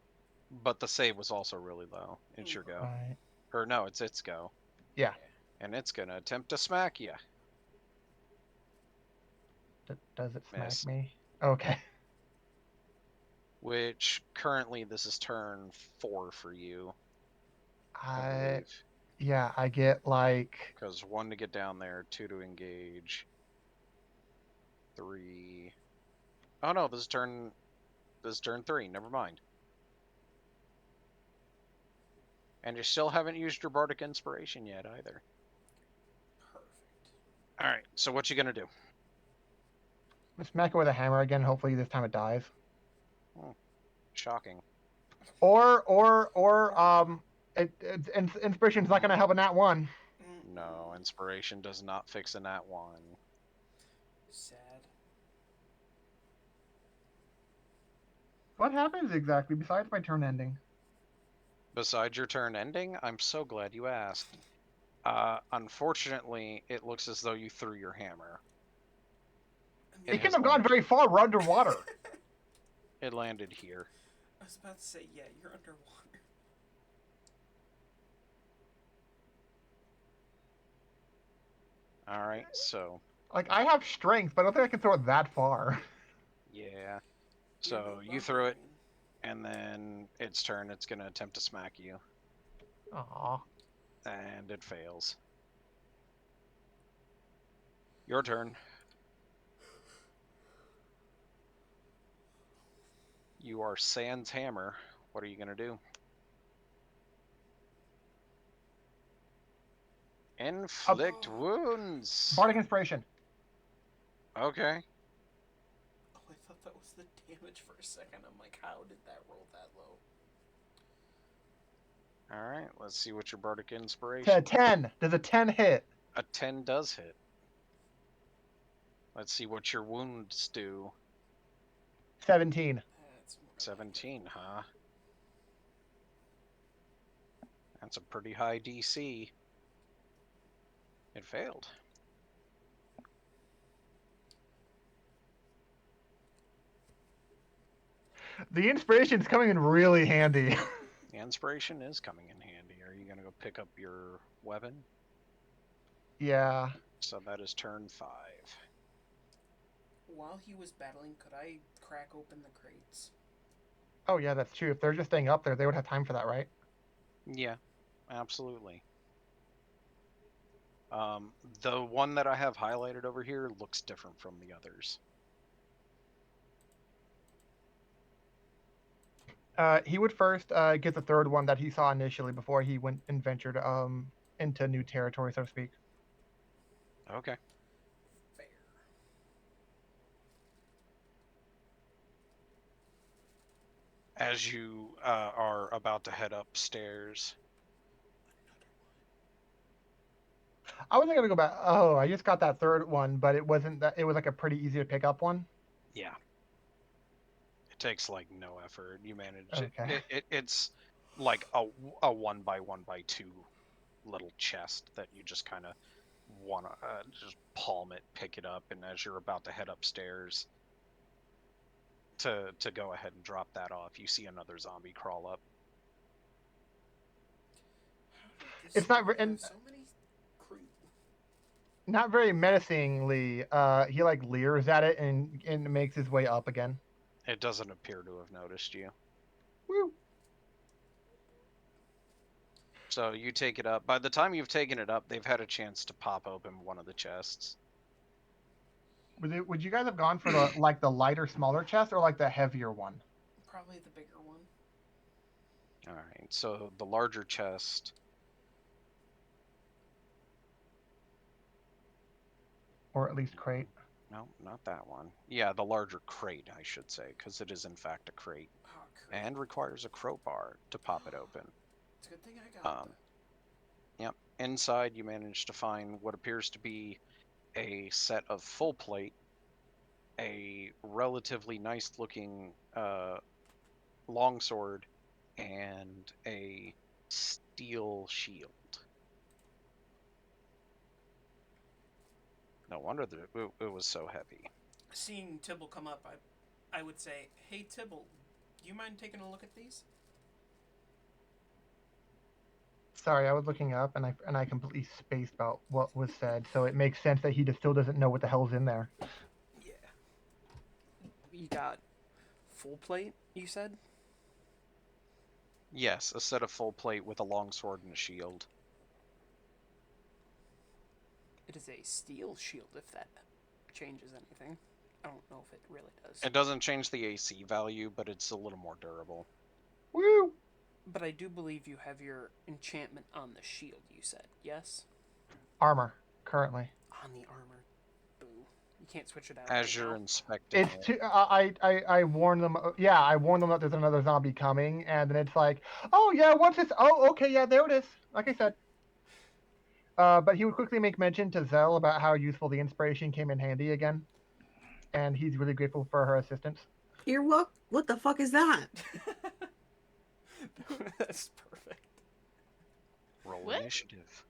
but the save was also really low. It's your go. Right. Or no, it's its go. Yeah. And it's gonna attempt to smack you. Does it smack Miss. me? Okay. Which currently this is turn 4 for you, I I believe. yeah, I get like Because 1 to get down there, 2 to engage, 3. Oh no, this is turn 3. Never mind. And you still haven't used your bardic inspiration yet either. Perfect. All right. So what you gonna do? smack it with a hammer again. Hopefully this time it dies. Shocking. Inspiration's not gonna help in that one. No, inspiration does not fix a nat 1. Sad. What happens exactly besides my turn ending? Besides your turn ending, I'm so glad you asked. Unfortunately, it looks as though you threw your hammer. I mean, It It has couldn't have gone landed- very far. We're underwater. It landed here. I was about to say, yeah, you're underwater. All right. So Like I have strength, but I don't think I can throw it that far. yeah. Yeah, So but you threw it, lumbering. and then its turn. It's gonna attempt to smack you, Aw. and it fails. Your turn. You are Sans Hammer. What are you gonna do? Inflict wounds. Bardic inspiration. Okay. Oh, I thought that was the damage for a second. I'm like, how did that roll that low? All right. Let's see what your bardic To inspiration. 10. Does a 10 hit? A 10 does hit. Let's see what your wounds do. 17. That's more like it. 17, huh? That's a pretty high DC. It failed. The inspiration's coming in really handy. The inspiration is coming in handy. Are you gonna go pick up your weapon? Yeah. So that is turn 5. While he was battling, could I crack open the crates? Oh yeah, that's true. If they're just staying up there, they would have time for that, right? Yeah, absolutely. The one that I have highlighted over here looks different from the others. He would first get the third one that he saw initially before he went and ventured into new territory, so to speak. Okay. Fair. as you are about to head upstairs. I wasn't gonna go back. Oh, I just got that third one, but it wasn't that. It was like a pretty easy to pick up one. Yeah. It takes like no effort. You manage it. Okay. It's like a 1 by 1 by 2 little chest that you just kind of want to just palm it, pick it up, and as you're about to head upstairs to go ahead and drop that off, you see another zombie crawl up. How did this It's not story and have so many crew? not very menacingly. He like leers at it and makes his way up again. It doesn't appear to have noticed you. Woo. So you take it up. By the time you've taken it up, they've had a chance to pop open one of the chests. Would you guys have gone for the like the lighter, smaller chest or like the heavier one? Probably the bigger one. All right. So the larger chest. Or at least crate. No, not that one. Yeah, the larger crate, I should say, because it is in fact a crate Oh, great. and requires a crowbar to pop it open. It's a good thing I got that. Yep. Inside, you manage to find what appears to be a set of full plate, a relatively nice-looking longsword, and a steel shield. No wonder that it was so heavy. Seeing Tibble come up, I would say, "Hey Tibble, do you mind taking a look at these?" Sorry, I was looking up and I completely spaced about what was said. So it makes sense that he just still doesn't know what the hell's in there. Yeah. You got full plate, you said? Yes, a set of full plate with a longsword and a shield. It is a steel shield, if that changes anything. I don't know if it really does. It doesn't change the AC value, but it's a little more durable. Woo! But I do believe you have your enchantment on the shield, you said, yes? Armor currently. On the armor. Boo. You can't switch it out. As right you're now. inspecting It's it. too. I warned them. Yeah, I warned them that there's another zombie coming, and then it's like, oh yeah, what's this? Oh, okay, yeah, there it is. Like I said. But he would quickly make mention to Zell about how useful the inspiration came in handy again, and he's really grateful for her assistance. You're what? What the fuck is that? That's perfect. Roll What? initiative.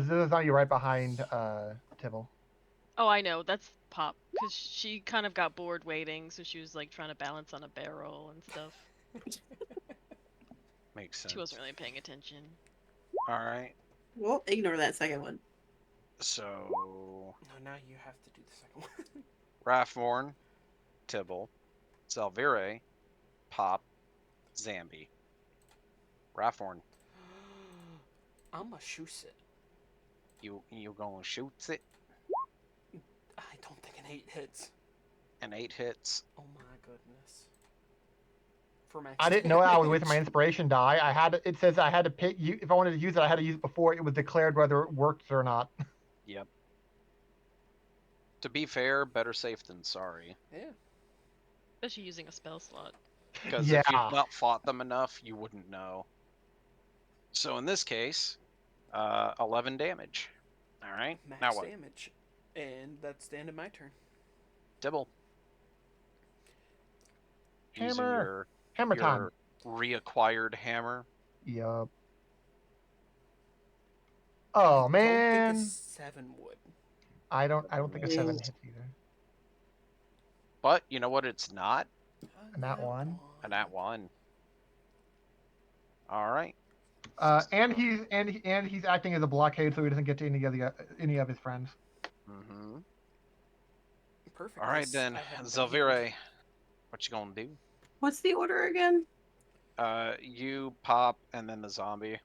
Zill's on you right behind Tibble. Oh, I know. That's Pop. Because she kind of got bored waiting, so she was like trying to balance on a barrel and stuff. Makes sense. She wasn't really paying attention. All right. Well, ignore that second one. So, No, now you have to do the second one. Rathmorn, Tibble, Zelvire, Pop, Zambi. Rathmorn, I'ma shoot it. you gonna shoot it? I don't think an 8 hits. And 8 hits. Oh my goodness. For max I didn't know I was damage. wasting my inspiration die. I had it says I had to pick you if I wanted to use it. I had to use it before it was declared whether it worked or not. Yep. To be fair, better safe than sorry. Yeah. Especially using a spell slot. Because if you've not fought them enough, you wouldn't know. So in this case, 11 damage. All right. Max Now what? damage. And that's the end of my turn. Dibble. Using Hammer. Hammer time. your reacquired hammer. Yup. I Oh don't man. think a 7 would. I don't think a 7 hits either. But you know what? It's not And that one. a nat 1. All right. And he's acting as a blockade, so he doesn't get to any of his friends. Mm-hmm. Perfect. All right Yes, then, I have been Zelvire, what you gonna do? What's the order again? You, Pop, and then the zombie.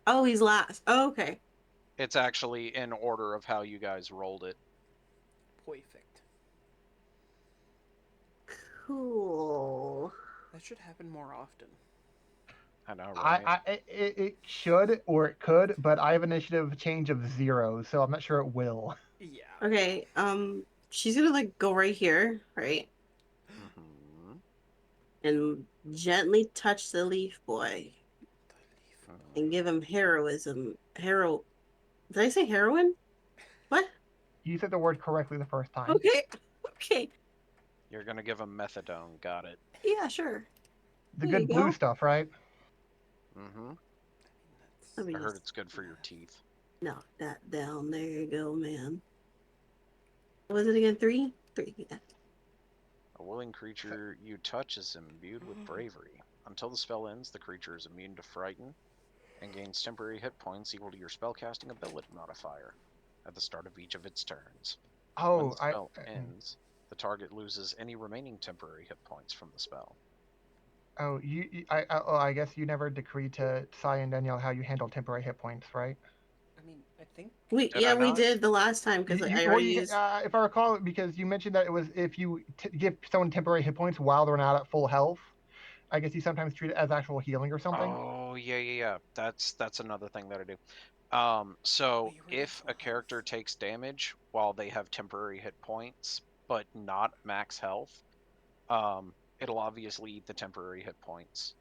Oh, he's last. Oh, okay. It's actually in order of how you guys rolled it. healed. Perfect. Cool. That should happen more often. I know, right? It should or it could, but I have initiative change of 0, so I'm not sure it will. Yeah. Okay. She's gonna like go right here, right? Mhm. and gently touch the leaf boy and give him heroism. Did I say heroin? What? You said the word correctly the first time. Okay. Okay. You're gonna give him methadone. Got it. Yeah, sure. The There you good blue go. stuff, right? Mm-hmm. Let me I heard just it's good for your teeth. knock that down. There you go, man. What was it again? 3? 3. Yeah. A willing creature you touch is imbued with bravery. Until the spell ends, the creature is immune to frighten and gains temporary hit points equal to your spellcasting ability modifier at the start of each of its turns. When Oh, the spell ends, the target loses any remaining temporary hit points from the spell. oh, I guess you never decreed to Sai and Danielle how you handle temporary hit points, right? I mean, I think. Did I We not? did the last time because I Well, already used. if I recall, because you mentioned that it was if you give someone temporary hit points while they're not at full health. I guess you sometimes treat it as actual healing or something. Oh, yeah. That's another thing that I do. So you were at if full a character health. takes damage while they have temporary hit points, but not max health, it'll obviously eat the temporary hit points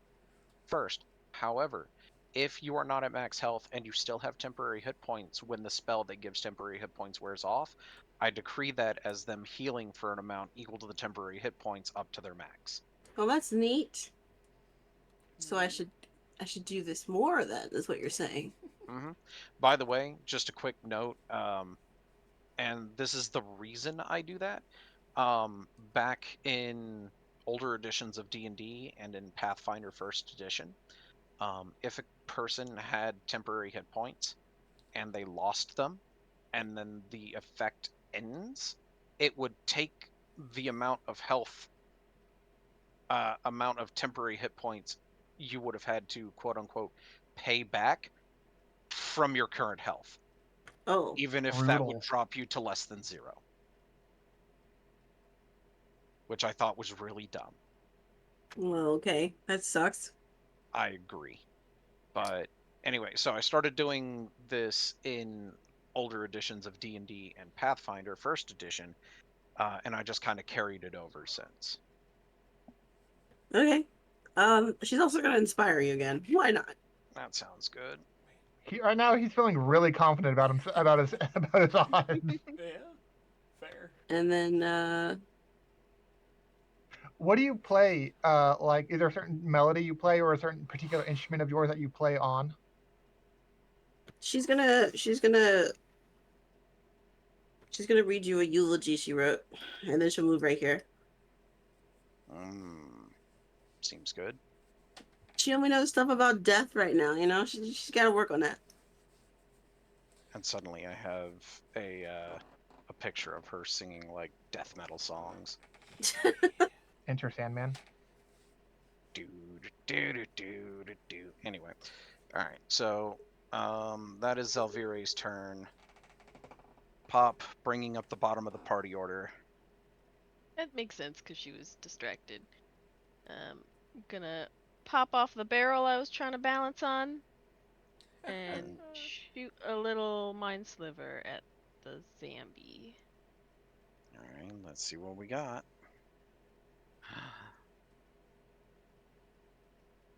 first. However, if you are not at max health and you still have temporary hit points when the spell that gives temporary hit points wears off, I decree that as them healing for an amount equal to the temporary hit points up to their max. Oh, that's neat. So Hmm. I should do this more then. Is what you're saying? Hmm. By the way, just a quick note, and this is the reason I do that. Back in older editions of D&D and in Pathfinder First Edition, if a person had temporary hit points and they lost them, and then the effect ends, it would take the amount of temporary hit points you would have had to quote unquote pay back from your current health, Oh, even if that would Brutal. drop you to less than 0, which I thought was really dumb. well, okay. That sucks. I agree. But anyway, so I started doing this in older editions of D&D and Pathfinder First Edition, and I just kind of carried it over since. Okay. She's also gonna inspire you again. Why not? That sounds good. Right now, he's feeling really confident about him about his about his odds. Yeah. Fair. And then What do you play? Like, is there a certain melody you play, or a certain particular instrument of yours that you play on? she's gonna read you a eulogy she wrote, and then she'll move right here. Seems good. She only knows stuff about death right now. You know, she's got to work on that. And suddenly I have a picture of her singing like death metal songs. Enter Sandman. Anyway, all right. So that is Zelvire's turn. Pop, bringing up the bottom of the party order. That makes sense because she was distracted. I'm gonna pop off the barrel I was trying to balance on and shoot a little mind sliver at the zombie. All right, let's see what we got.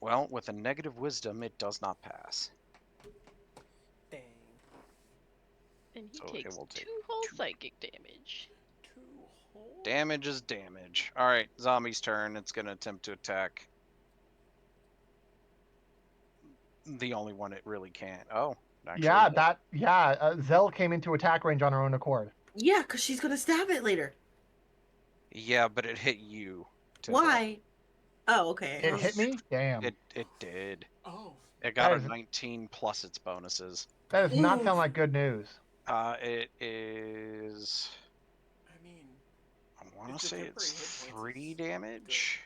Well, with a negative wisdom, it does not pass. Dang. And he So it takes will take 2 whole 2. psychic damage. 2 whole. Damage is damage. All right, zombie's turn. It's going to attempt to attack the only one it really can't. Oh, actually, Zell came into attack range on her own accord. Yeah, because she's gonna stab it later. yeah, but it hit you. Why? Oh, okay. It hit me. Damn. It did. Oh. It got That a is 19 plus its bonuses. that does not Ooh. sound like good news. It is. I mean, I want It's to a say temporary it's hit points, 3 it's damage.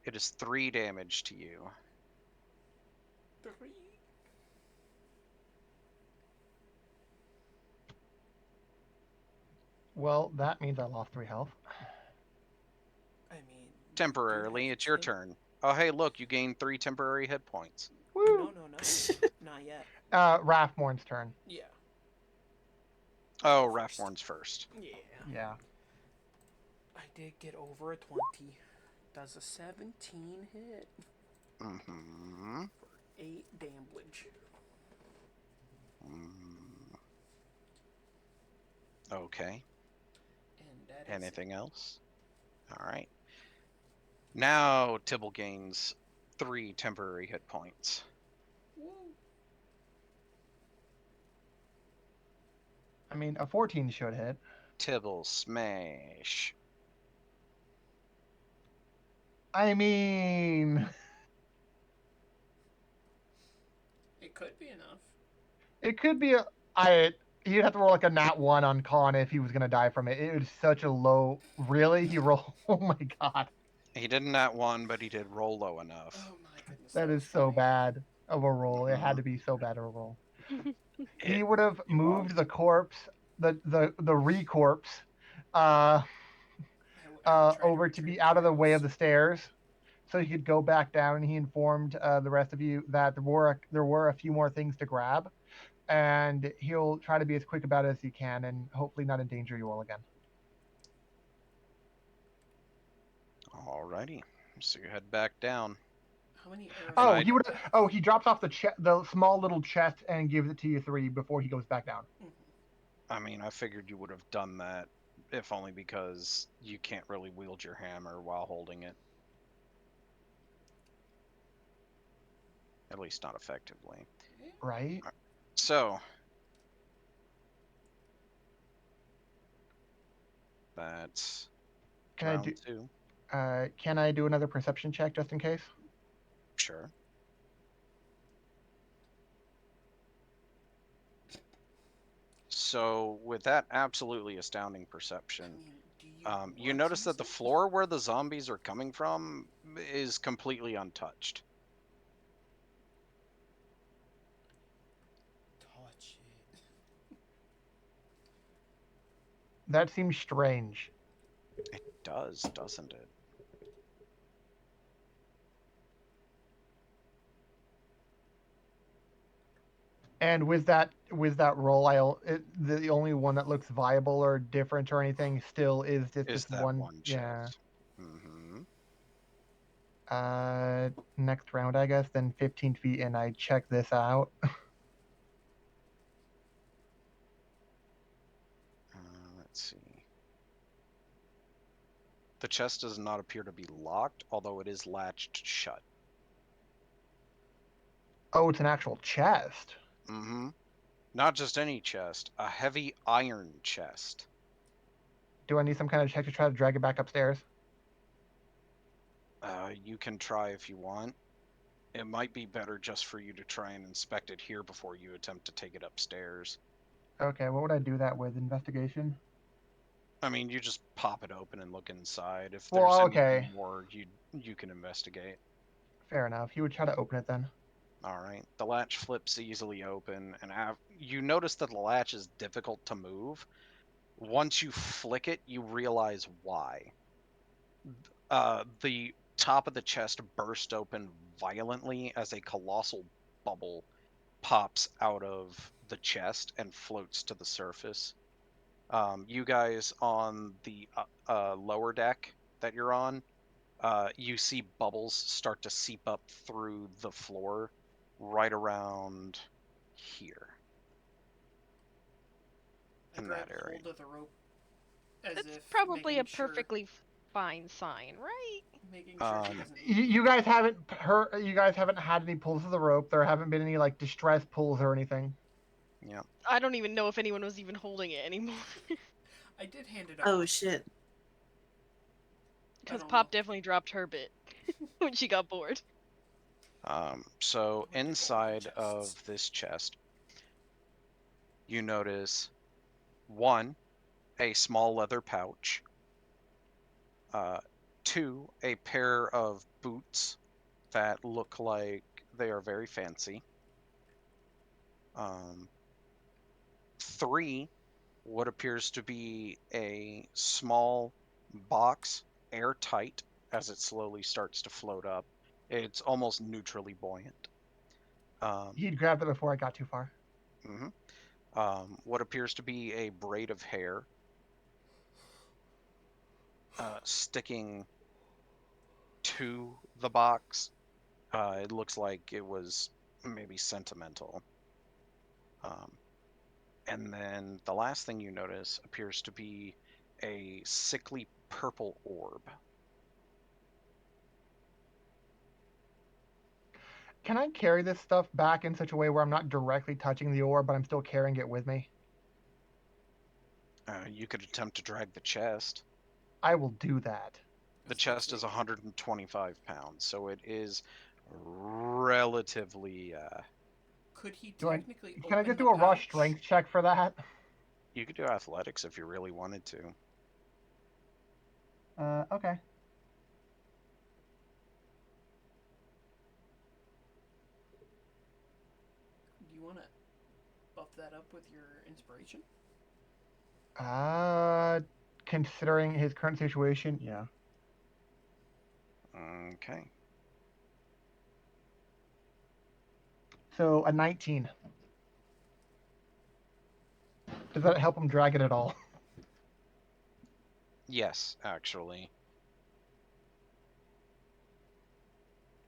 It is 3 damage to you. 3. Well, that means I lost 3 health. I mean. Temporarily, it's your turn. Oh, hey, look, you gained 3 temporary hit points. Woo! No. Not yet. Rathmorn's turn. Yeah. Oh, First. Rathmorn's first. Yeah. Yeah. I did get over a 20. Does a 17 hit? Mm-hmm. 8 damage. Okay. And that is Anything else? All right. Now Tibble gains 3 temporary hit points. Woo. I mean, a 14 should hit. Tibble smash. I mean, It could be enough. it could be he'd have to roll like a nat 1 on con if he was gonna die from it. It was such a low. Really, he rolled. Oh my god, He didn't at 1, but he did roll low enough. Oh my goodness. that was is so funny. bad of a roll. It had Mhm. to be so bad of a roll. He It, would have it moved was. the corpse, the re-corpse, I would try over to retrieve be the out of the way of arrows. the stairs, so he could go back down. He informed the rest of you that there were a few more things to grab, and he'll try to be as quick about it as he can, and hopefully not endanger you all again. Alrighty. So you head back down. How many arrows? And Oh, I- he would. Oh, he drops off the small little chest and gives it to you 3 before he goes back down. I mean, I figured you would have done that, if only because you can't really wield your hammer while holding it. At least not effectively. Right? So, that's Can I round do? 2. Can I do another perception check just in case? Sure. So, with that absolutely astounding I perception, mean, do you you want notice to that the use it? floor where the zombies are coming from is completely untouched. Touch it. That seems strange. It does, doesn't it? And with that roll, the only one that looks viable or different or anything still is just Is this that one. one Yeah. chest. Mm-hmm. Next round, I guess. Then 15 feet, and I check this out. Let's see. The chest does not appear to be locked, although it is latched shut. Oh, it's an actual chest. Mm-hmm. Not just any chest, a heavy iron chest. Do I need some kind of check to try to drag it back upstairs? You can try if you want. It might be better just for you to try and inspect it here before you attempt to take it upstairs. Okay, what would I do that with? Investigation? I mean, you just pop it open and look inside. If Well, there's okay. anything more, you can investigate. Fair enough. He would try to open it then. All right. The latch flips easily open, and you notice that the latch is difficult to move. Once you flick it, you realize why. The top of the chest burst open violently as a colossal bubble pops out of the chest and floats to the surface. You guys on the lower deck that you're on, you see bubbles start to seep up through the floor right around here. I In grab that area. hold of the rope as That's if probably a making sure, perfectly fine sign, right? making sure he Um, doesn't. You guys haven't hurt. You guys haven't had any pulls of the rope. There haven't been any like distress pulls or anything. Yeah. I don't even know if anyone was even holding it anymore. I did hand it Oh off. shit. Because don't Pop know. definitely dropped her bit when she got bored. So Looked at all the inside chests. of this chest, you notice one, a small leather pouch. 2, a pair of boots that look like they are very fancy. 3, what appears to be a small box, airtight, as it slowly starts to float up. It's almost neutrally buoyant. He'd grabbed it before I got too far. Mhm. What appears to be a braid of hair sticking to the box. It looks like it was maybe sentimental. And then the last thing you notice appears to be a sickly purple orb. Can I carry this stuff back in such a way where I'm not directly touching the orb, but I'm still carrying it with me? You could attempt to drag the chest. I will do that. The was about to chest is say, 125 pounds, so it is relatively. Could he Do I? technically open Can I just the do a raw pouch? strength check for that? You could do athletics if you really wanted to. Okay. Do you want to buff that up with your inspiration? Considering his current situation, yeah. Okay. So a 19. Does that help him drag it at all? Yes, actually.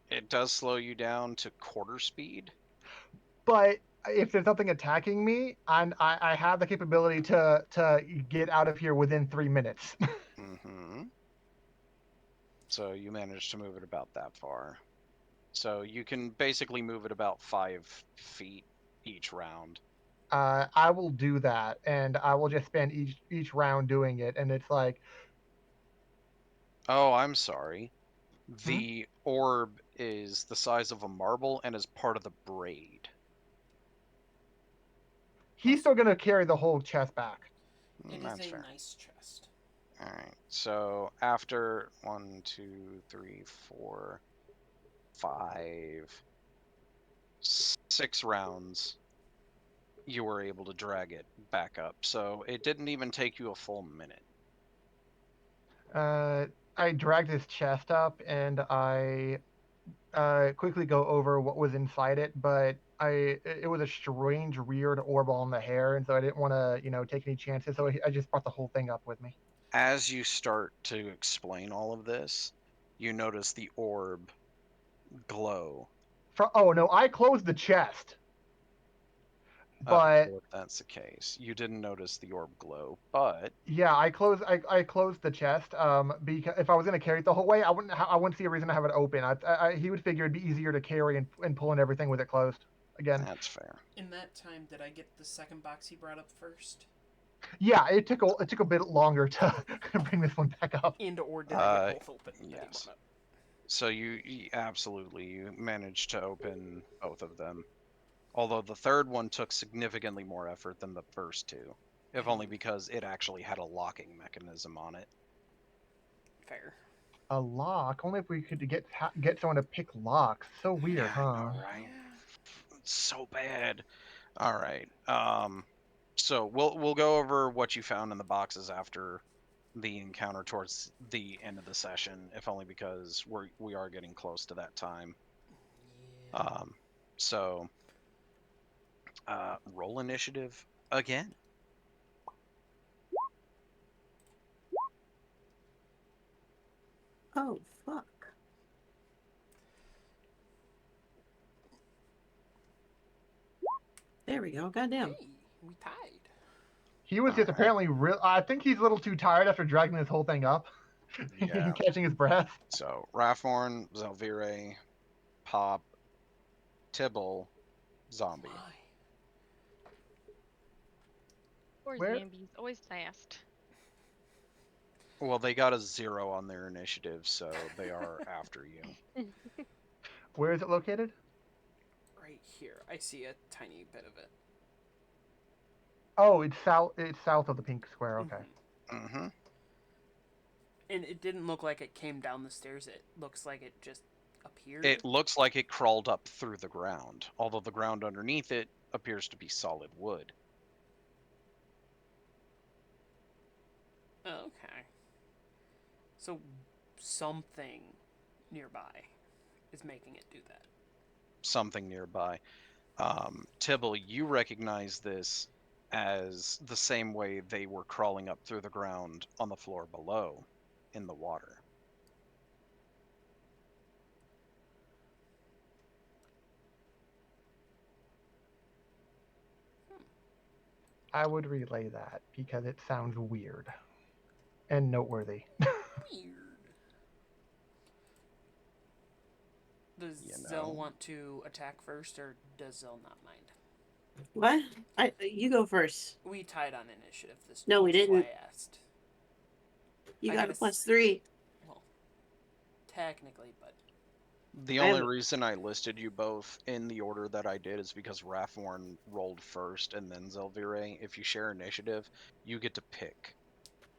It does slow you down to quarter speed. But if there's nothing attacking me, I have the capability to get out of here within 3 minutes. Mm-hmm. So you managed to move it about that far. So you can basically move it about 5 feet each round. I will do that, and I will just spend each round doing it. And it's like, Oh, I'm sorry. The orb is the size of a marble and is part of the braid. he's still gonna carry the whole chest back. It is That's a fair. nice chest. All right. So after 1, 2, 3, 4, 5, 6 rounds, you were able to drag it back up. So it didn't even take you a full minute. I dragged his chest up, and I quickly go over what was inside it, but it was a strange, weird orb on the hair, and so I didn't want to, take any chances. So I just brought the whole thing up with me. As you start to explain all of this, you notice the orb glow. Oh no, I closed the chest, but Well, if that's the case, you didn't notice the orb glow, but yeah, I closed the chest. Because if I was gonna carry it the whole way, I wouldn't see a reason to have it open. He would figure it'd be easier to carry and pulling everything with it closed. Again, that's fair. In that time, did I get the second box he brought up first? yeah, it took a bit longer to bring this one back up. And or did I get both open? That he Yes. brought up? So you absolutely you managed to open both of them. Although the third one took significantly more effort than the first two, if only because it actually had a locking mechanism on it. Fair. A lock? Only if we could get someone to pick locks. So weird, Yeah, I huh? know, right? It's so bad. All right. So we'll go over what you found in the boxes after the encounter towards the end of the session, if only because we are getting close to that time. Yeah. So roll initiative again. Oh, fuck. There we go. Goddamn. Hey, we tied. He was All just right. apparently real. I think he's a little too tired after dragging this whole thing up Yeah. and catching his breath. So Rathorn, Zelvire, Pop, Tibble, Zombie. Why? Poor Where- Zambies, always fast. Well, they got a 0 on their initiative, so they are after you. Where is it located? Right here. I see a tiny bit of it. Oh, it's south. It's south of the pink square. Okay. Mm-hmm. And it didn't look like it came down the stairs. It looks like it just appeared. It looks like it crawled up through the ground, although the ground underneath it appears to be solid wood. Okay. So something nearby is making it do that. Something nearby. Tibble, you recognize this as the same way they were crawling up through the ground on the floor below in the water. I would relay that because it sounds weird and noteworthy. Weird. Does You Zell know. want to attack first, or does Zell not mind? What? You go first. We tied on initiative this. No, we which is didn't. Why I asked. You I got got a a +3. Well, technically, but The only reason I listed you both in the order that I did is because Rathorn rolled first and then Zelvire. If you share initiative, you get to pick.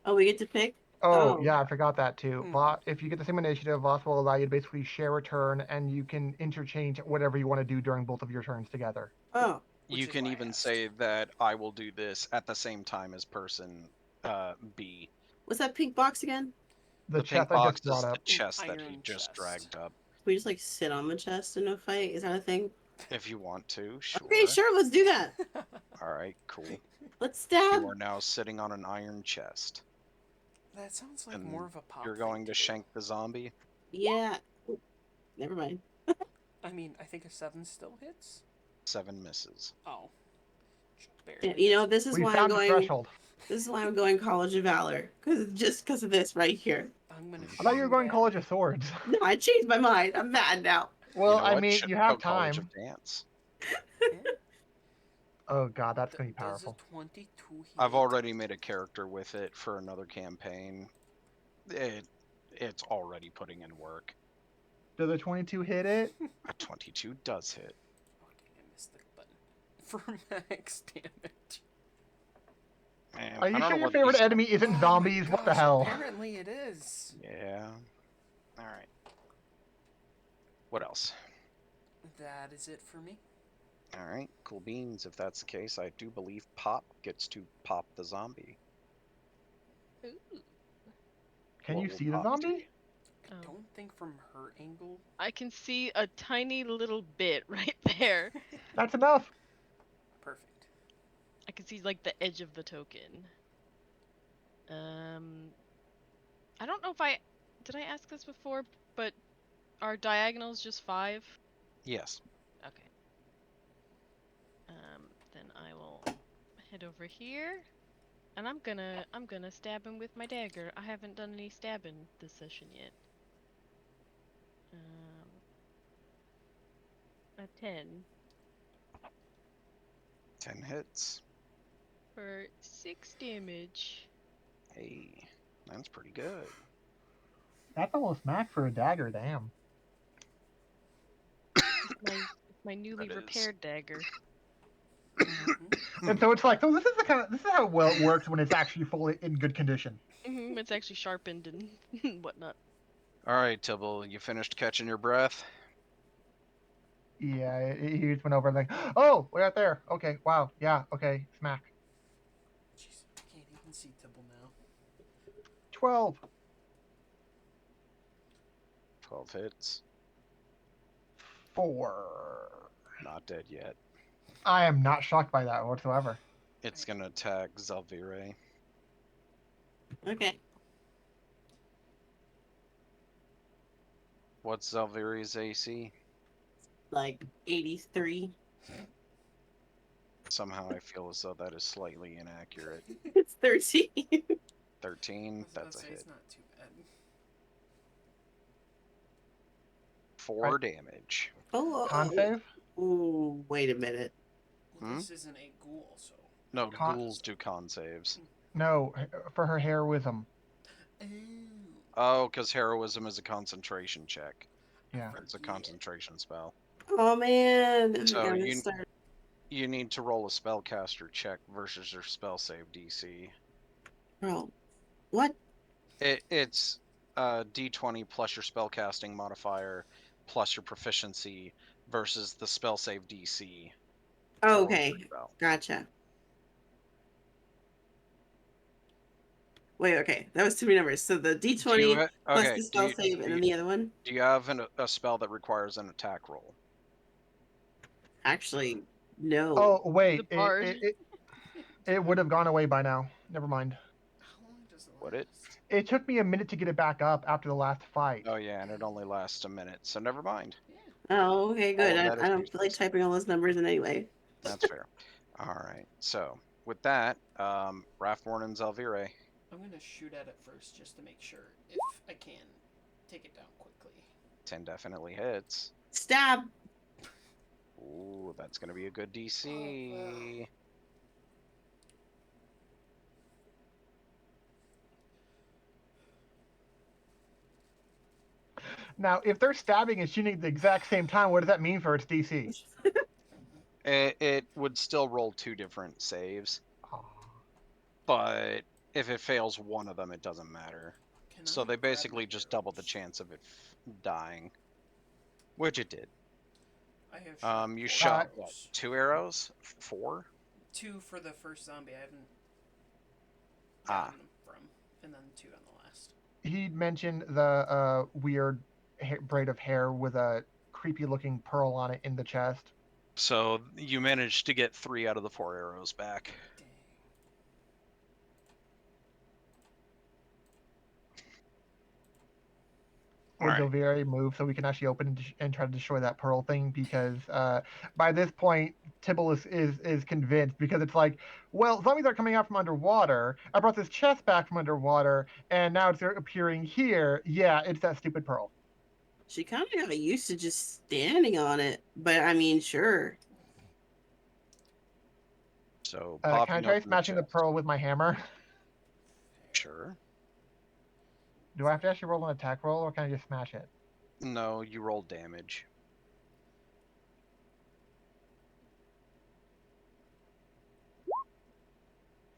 Oh, we get to pick? Oh, Oh. yeah, I forgot that too. Mhm. If you get the same initiative, Voss will allow you to basically share a turn, and you can interchange whatever you want to do during both of your turns together. Oh. Which You is can why I even asked. say that I will do this at the same time as person B. What's that pink box again? The pink chest I just box brought is the up. chest that he iron just chest. dragged up. We just like sit on the chest in a fight? Is that a thing? If you want to, sure. Okay, sure, let's do that. All right, cool. Let's stab. You are now sitting on an iron chest. That sounds like And more of a pop. You're going to thing shank the zombie? Yeah. Ooh, never mind. I mean, I think a 7 still hits. 7 misses. Oh. Yeah, Barely. this is We why I'm found the going. threshold. This is why I'm going College of Valor, because of this right here. I'm gonna. I thought you were shoot going at College him. of Swords. No, I changed my mind. I'm mad now. Well, You know I what? mean, Should you go have College time. of Dance. Yeah. Oh god, that's gonna be Does powerful. a 22 hit? I've already made a character with it for another campaign. It's already putting in work. Does a 22 hit it? A 22 does hit. Oh dang! I missed the button for max damage. Man, Are I you don't sure know your what favorite these... enemy isn't Oh my zombies? What the gosh, hell? Apparently it is. Yeah. All right. What else? That is it for me. All right, cool beans. If that's the case, I do believe Pop gets to pop the zombie. Ooh. Can What you will see the Pop do? zombie? I Oh. don't think from her angle. I can see a tiny little bit right there. That's enough. Perfect. I can see like the edge of the token. I don't know if did I ask this before, but are diagonals just 5? Yes. Okay. Then I will head over here, and I'm gonna stab him with my dagger. I haven't done any stabbing this session yet. A 10 10 hits. for 6 damage. Hey, that's pretty good. That's almost max for a dagger. Damn. It's my newly That is. repaired dagger. And so it's like, so this is how well it works when it's actually fully in good condition. It's actually sharpened and whatnot. All right, Tibble, you finished catching your breath? Yeah, he just went over and like, oh, we're out there. Okay, wow, yeah, okay, smack. Jeez, I can't even see Tibble now. 12. 12 hits. 4. Not dead yet. I am not shocked by that whatsoever. It's gonna attack Zelvire. Okay. What's Zelvire's AC? Like 83. Somehow I feel as though that is slightly inaccurate. It's 13. 13, I was about that's to a say hit. it's not too bad. 4 damage. Oh. Con save? Ooh, wait a minute. Well, this isn't a ghoul, so. No, Con- ghouls do con saves. No, for her heroism. Oh, because heroism is a concentration check. Yeah. It's a concentration spell. Oh man. So I'm gonna you start. you need to roll a spellcaster check versus your spell save DC. Bro. What? It's D20 plus your spellcasting modifier plus your proficiency versus the spell save DC. Oh, for your okay. spell. Gotcha. Wait, okay. That was too many numbers. So the D20 plus Okay, the spell save, and then the other one? do you have a spell that requires an attack roll? Actually, no. Oh, wait, The bard. it would have gone away by now. Never mind. How long does it Would it? last? It took me a minute to get it back up after the last fight. Oh yeah, and it only lasts a minute, so never mind. Oh, okay, good. All of that I is don't feel like useless. typing all those numbers in anyway. That's fair. All right, so with that, Rathmorn and Zalvire. I'm gonna shoot at it first just to make sure if I can take it down quickly. 10 definitely hits. Stab. Ooh, that's gonna be a good DC. Oh, wow. Now, if they're stabbing and shooting at the exact same time, what does that mean for its DC? It would still roll 2 different saves, Aw. but if it fails one of them, it doesn't matter. can So I they grab basically my just doubled the arrows? chance of it dying, which it did. I have shot You 4 shot arrows. what? 2 arrows? 4? 2 for the first zombie I haven't Ah. gotten them from, and then 2 on the last. He mentioned the weird braid of hair with a creepy-looking pearl on it in the chest. So you managed to get 3 out of the 4 arrows back. Dang. Would Alright. Zilveri move so we can actually open and try to destroy that pearl thing? Because by this point, Tibble is convinced, because it's like, well, zombies are coming out from underwater. I brought this chest back from underwater, and now it's appearing here. Yeah, it's that stupid pearl. She kind of got used to just standing on it, but I mean, sure. So Can I popping try open smashing the chest. pearl with my hammer? Sure. Do I have to actually roll an attack roll, or can I just smash it? No, you roll damage.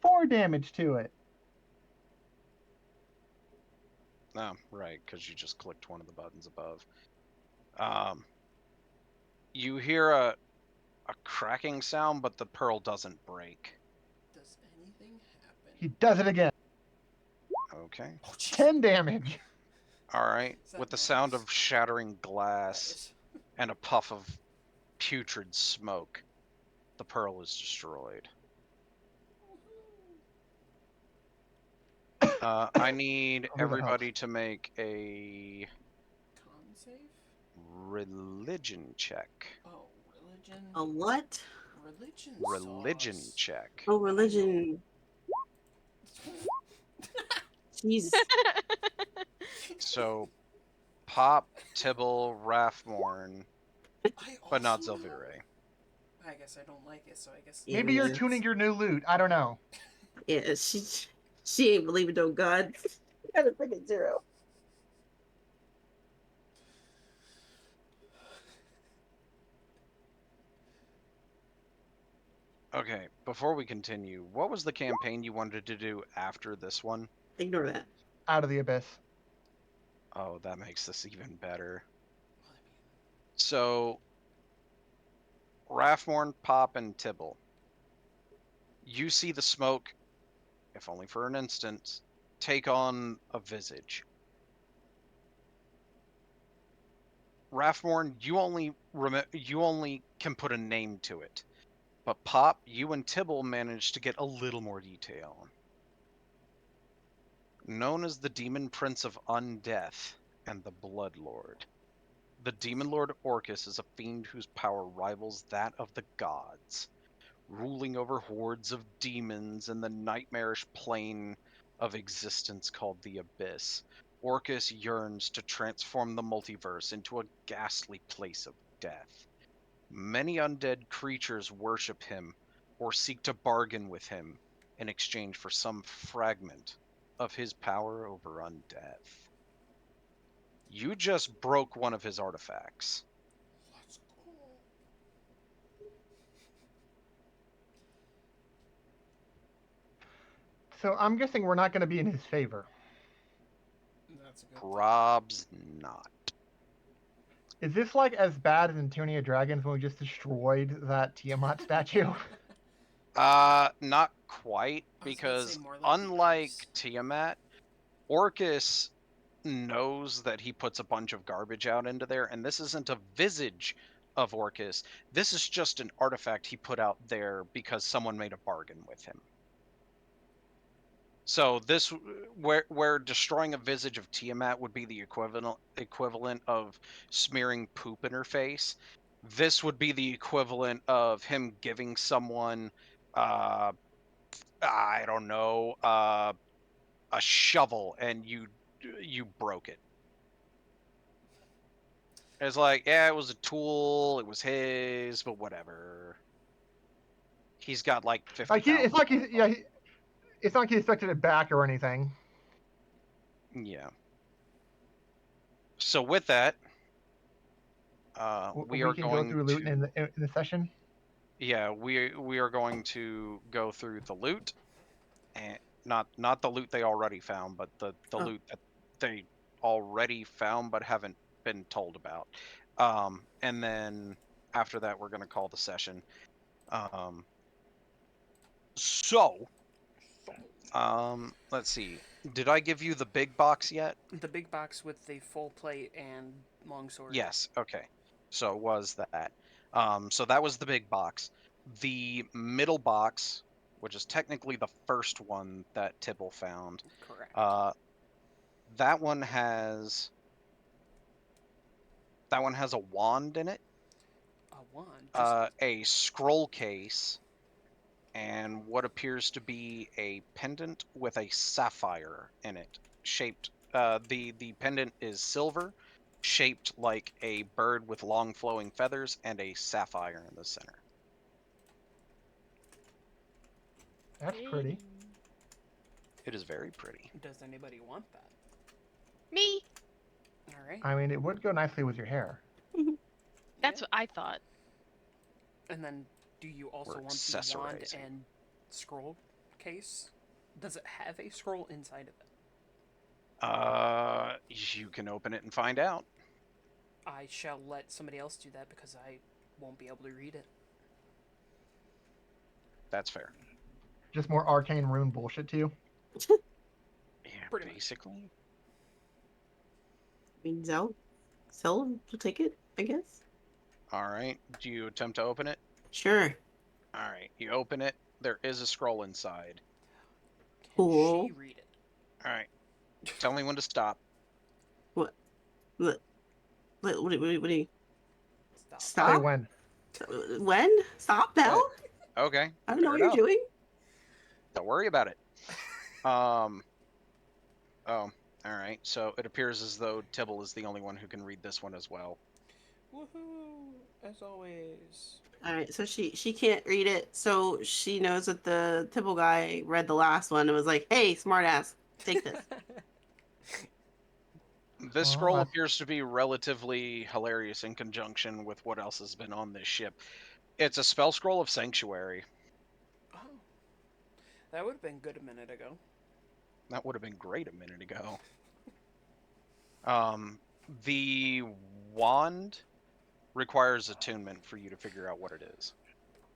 Four damage to it. Oh, right, because you just clicked one of the buttons above. You hear a cracking sound, but the pearl doesn't break. Does anything happen? He does it again. Okay. Oh, jeez. 10 damage. Alright, Is that with the sound noise? of shattering That glass is. and a puff of putrid smoke, the pearl is destroyed. I need Over the everybody to make a Con save? religion check. Oh, religion. A what? Religion. Religion sauce. check. Oh, religion. Jesus. So, Pop, Tibble, Rathmorn, I but not also Zelvire. I guess I don't like it, so I guess. Maybe you're Yeah. tuning your new loot. I don't know. Yeah, she ain't believing no God. Got a freaking 0. Okay, before we continue, what was the campaign you wanted to do after this one? Ignore that. Out of the abyss. Oh, that makes this even better. Well, I mean, So, Rathmorn, Pop, and Tibble. You see the smoke, if only for an instant, take on a visage. Rathmorn, you only can put a name to it. But Pop, you and Tibble managed to get a little more detail. Known as the Demon Prince of Undeath and the Blood Lord, the Demon Lord Orcus is a fiend whose power rivals that of the gods, ruling over hordes of demons in the nightmarish plane of existence called the Abyss. Orcus yearns to transform the multiverse into a ghastly place of death. Many undead creatures worship him or seek to bargain with him in exchange for some fragment of his power over undeath. You just broke one of his artifacts. let's go. So I'm guessing we're not going to be in his favor. That's a good Probs not. Is this like as bad as in Tyranny of Dragons when we just destroyed that Tiamat statue? Not quite, I was gonna say because more like the unlike ice. Tiamat, Orcus knows that he puts a bunch of garbage out into there, and this isn't a visage of Orcus. This is just an artifact he put out there because someone made a bargain with him. So this, where destroying a visage of Tiamat would be the equivalent of smearing poop in her face, this would be the equivalent of him giving someone I don't know, a shovel, and you broke it. It's like, yeah, it was a tool, it was his, but whatever. He's got like 50. It's like he's it's not like he expected it back or anything. Yeah. So with that, we are can go going through loot to. in the session. Yeah, we are going to go through the loot, and not the loot they already found, but the Oh. loot that they already found but haven't been told about. And then after that, we're gonna call the session. So, let's see. Did I give you the big box yet? The big box with the full plate and longsword. Yes. Okay. So it was that. So that was the big box. The middle box, which is technically the first one that Tibble found, Correct. that one has a wand in it, A wand. Just a scroll case, and what appears to be a pendant with a sapphire in it, shaped. The pendant is silver, shaped like a bird with long flowing feathers, and a sapphire in the center. That's pretty. It is very pretty. does anybody want that? Me. All right. I mean, it would go nicely with your hair. That's Yeah. what I thought. And then, do you also We're want the wand accessorizing. and scroll case? Does it have a scroll inside of it? You can open it and find out. I shall let somebody else do that because I won't be able to read it. That's fair. Just more arcane rune bullshit to you. Yeah, Pretty much. basically. I mean, Zell will take it, I guess. All right. Do you attempt to open it? Sure. All right. You open it. There is a scroll inside. Can Cool. she read it? All right. Tell me when to stop. What? What do you Stop. Say stop? when. When? Stop now? Okay. I don't know fair what enough. you're doing. Don't worry about it. Oh. All right. So it appears as though Tibble is the only one who can read this one as well. Woohoo! As always. All right, so she can't read it, so she knows that the Tibble guy read the last one and was like, "Hey, smartass, take this." This Well, scroll that's- appears to be relatively hilarious in conjunction with what else has been on this ship. It's a spell scroll of Sanctuary. Oh. That would have been good a minute ago. That would have been great a minute ago. The wand requires attunement for you to figure out what it is.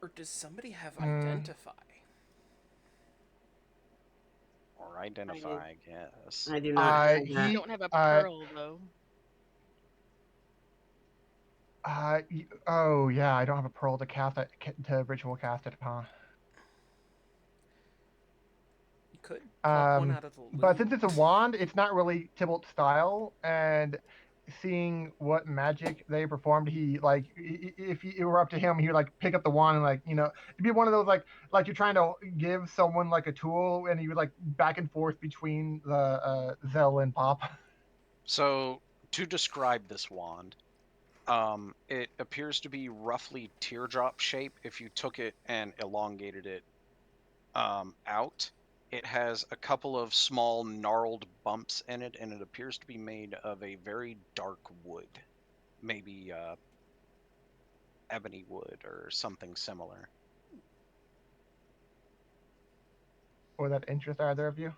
Or does somebody have Mm. identify? Or identify, I guess. I do not have I that. don't have a pearl though. Oh yeah, I don't have a pearl to cast it, to ritual cast it, huh? You could pluck one out of the loot. But since it's a wand, it's not really Tybalt's style, and seeing what magic they performed, he like if it were up to him, he would like pick up the wand and like it'd be one of those like you're trying to give someone like a tool, and you would like back and forth between the Zell and Pop. So to describe this wand, it appears to be roughly teardrop shape. If you took it and elongated it out, it has a couple of small gnarled bumps in it, and it appears to be made of a very dark wood, maybe ebony wood or something similar. Or that interest either of you?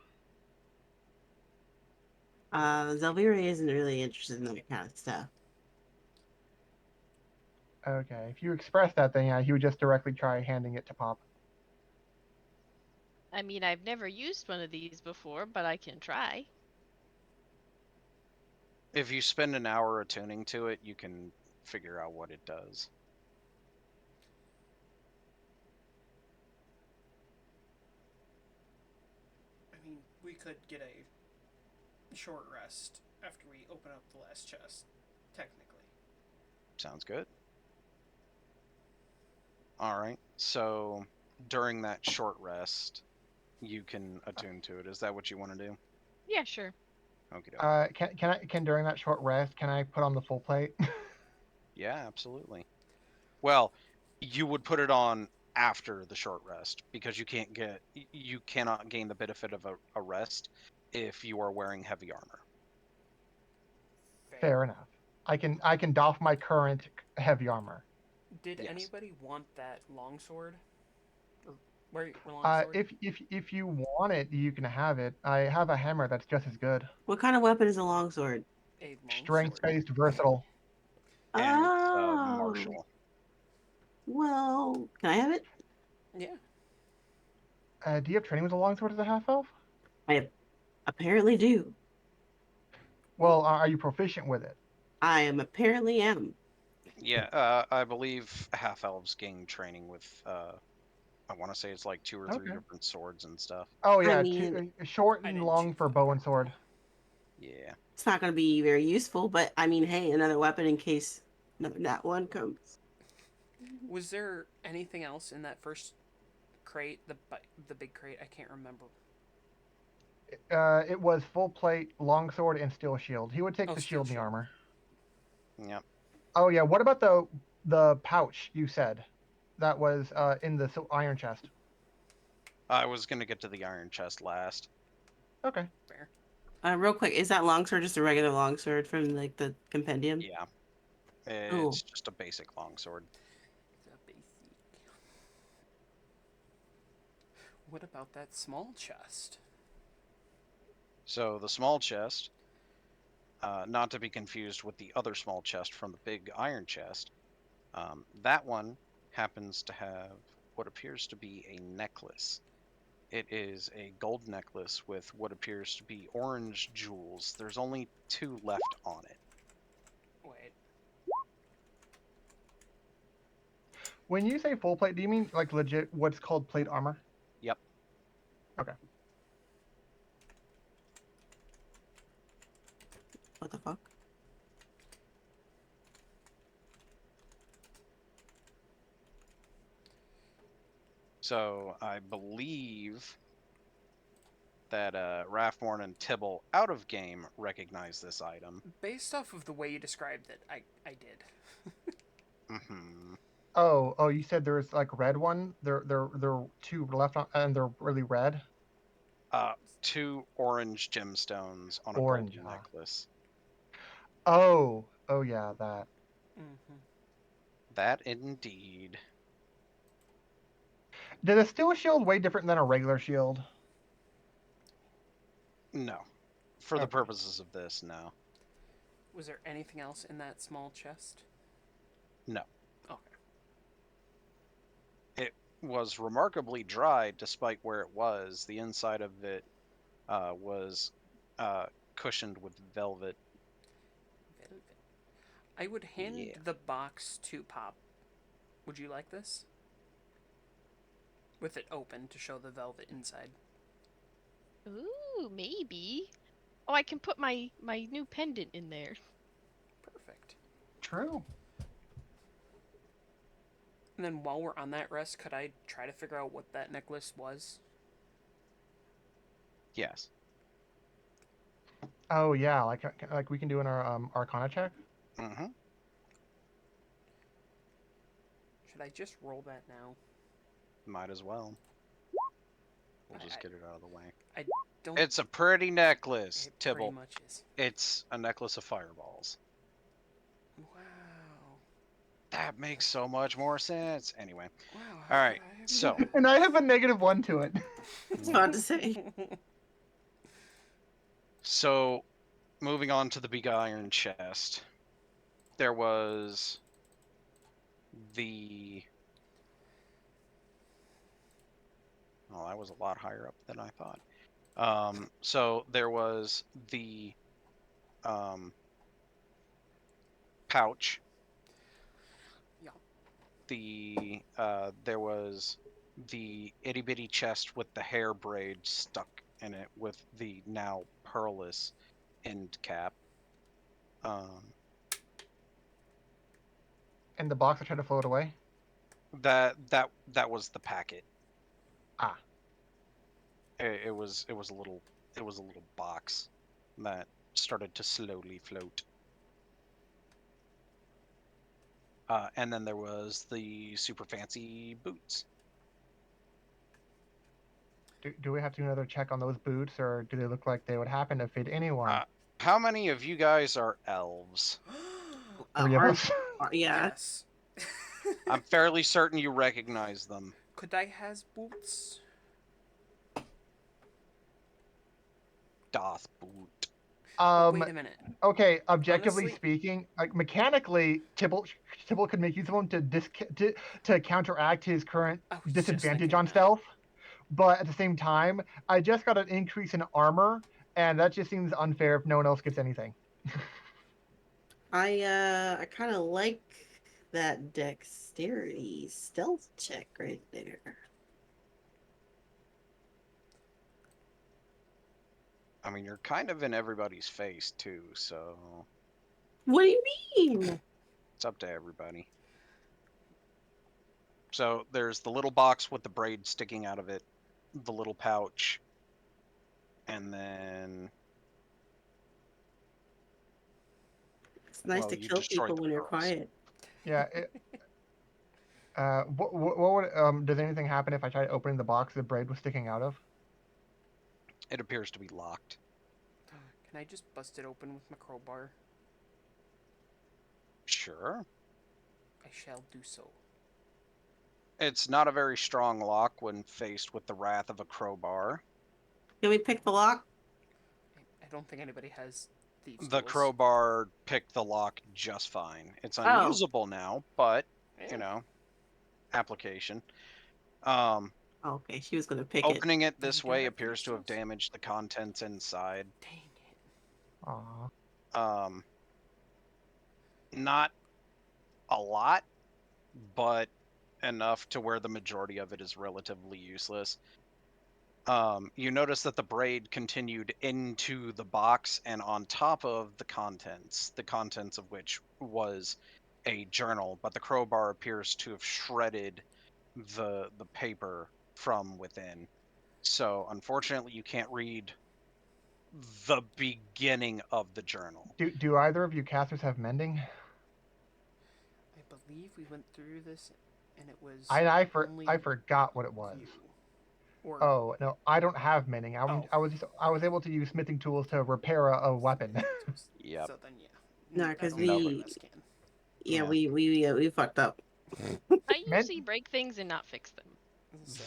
Zelvira isn't really interested in that kind of stuff. Okay, if you express that, then yeah, he would just directly try handing it to Pop. I mean, I've never used one of these before, but I can try. If you spend an hour attuning to it, you can figure out what it does. I mean, we could get a short rest after we open up the last chest, technically. Sounds good. All right. So during that short rest, you can attune to it. Is that what you want to do? Yeah, sure. Okay, doke. Can during that short rest, can I put on the full plate? Yeah, absolutely. Well, you would put it on after the short rest because you cannot gain the benefit of a rest if you are wearing heavy armor. Fair enough. I can doff my current heavy armor. Did Yes. anybody want that longsword? Or where longsword? If you want it, you can have it. I have a hammer that's just as good. What kind of weapon is a longsword? A Strength longsword. based, versatile. And it's Oh, martial. well, can I have it? Yeah. Do you have training with a longsword as a half elf? I apparently do. Well, are you proficient with it? I am apparently am. Yeah, I believe half elves gain training with I want to say it's like 2 or 3 Okay. different swords and stuff. Oh I yeah, mean, short I and didn't long choose for that bow part, and sword. Yeah. it's not going to be very useful, but I mean, hey, another weapon in case another that one comes. Was there anything else in that first crate? The big crate? I can't remember. It was full plate, long sword, and steel shield. He would take Oh, the steel shield and the shield. armor. Yep. Oh yeah, what about the pouch you said? That was in the iron chest. I was gonna get to the iron chest last. Okay. Fair. Real quick, is that longsword just a regular longsword from like the compendium? Yeah. Cool. It's just a basic longsword. The basic. What about that small chest? So the small chest, not to be confused with the other small chest from the big iron chest, that one happens to have what appears to be a necklace. It is a gold necklace with what appears to be orange jewels. There's only 2 left on it. Wait. When you say full plate, do you mean like legit what's called plate armor? Yep. Okay. What the fuck? So I believe that Rathmorn and Tibble out of game recognize this item. Based off of the way you described it, I did. Hmm. Oh, you said there's like red one. There 2 left on, and they're really red. 2 orange gemstones on a Orange, golden huh? necklace. Oh yeah, that. Mm-hmm. That indeed. Does a steel shield weigh different than a regular shield? No. For the Okay. purposes of this, no. Was there anything else in that small chest? No. Okay. It was remarkably dry despite where it was. The inside of it was cushioned with velvet. Velvet. I would hand Yeah. the box to Pop. Would you like this? With it open to show the velvet inside. Ooh, maybe. Oh, I can put my new pendant in there. Perfect. True. And then while we're on that rest, could I try to figure out what that necklace was? Yes. Oh yeah, like we can do in our Arcana check. Mm-hmm. Should I just roll that now? Might as well. We'll just get it out of the way. I don't. It's a pretty necklace, It pretty Tibble. much is. It's a necklace of fireballs. Wow. That makes so much more sense. Anyway. Wow. All right. So, And I have a -1 to it. I was about to say. so moving on to the big iron chest. There was the Oh, that was a lot higher up than I thought. So there was the um, pouch. Yeah. There was the itty bitty chest with the hair braid stuck in it with the now pearlless end cap. And the box I tried to float away. That was the packet. Ah. It was a little box that started to slowly float. And then there was the super fancy boots. Do we have to do another check on those boots, or do they look like they would happen to fit anyone? How many of you guys are elves? 3 of us. Yeah. Yes. I'm fairly certain you recognize them. Could I has boots? Doth boot. Oh, wait a minute. Okay, objectively Honestly- speaking, like mechanically, Tibble could make use of them to counteract his current I was just disadvantage thinking on that. stealth. But at the same time, I just got an increase in armor, and that just seems unfair if no one else gets anything. I kind of like that dexterity stealth check right there. I mean, you're kind of in everybody's face too, so What do you mean? it's up to everybody. So there's the little box with the braid sticking out of it, the little pouch, and then It's nice well, to you kill destroyed people the when you're pearls. quiet. Yeah. What would does anything happen if I tried opening the box the braid was sticking out of? It appears to be locked. Can I just bust it open with my crowbar? Sure. I shall do so. It's not a very strong lock when faced with the wrath of a crowbar. Can we pick the lock? I don't think anybody has thieves' The tools. crowbar picked the lock just fine. It's Oh. unusable now, but Yeah. you know, application. Oh, okay, she was gonna pick it. Opening it Then this you do way have appears thieves' to have tools? damaged the contents inside. Dang it. Aw. Not a lot, but enough to where the majority of it is relatively useless. You notice that the braid continued into the box and on top of the contents of which was a journal, but the crowbar appears to have shredded the paper from within. So unfortunately, you can't read the beginning of the journal. Do either of you casters have mending? I believe we went through this, and it was I only forgot what it was. you. Or Oh no, I don't have mending. Oh. I was able to use smithing tools to repair a weapon. Yep. So then, yeah. No, I 'cause don't think any we- of us can. Yeah, Yeah. we fucked up. I Men- usually break things and not fix them. So,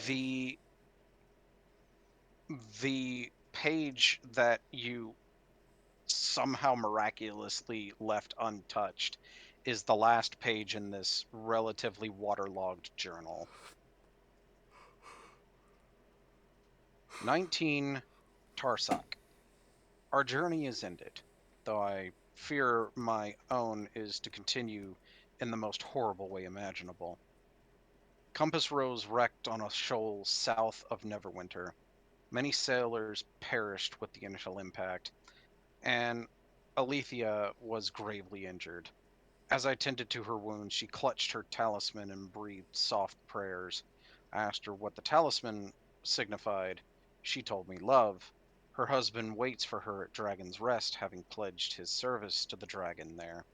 The page that you somehow miraculously left untouched is the last page in this relatively waterlogged journal. 19 Tarsak. Our journey is ended, though I fear my own is to continue in the most horrible way imaginable. Compass Rose wrecked on a shoal south of Neverwinter. Many sailors perished with the initial impact, and Alethea was gravely injured. As I tended to her wound, she clutched her talisman and breathed soft prayers. I asked her what the talisman signified. She told me love. Her husband waits for her at Dragon's Rest, having pledged his service to the dragon there.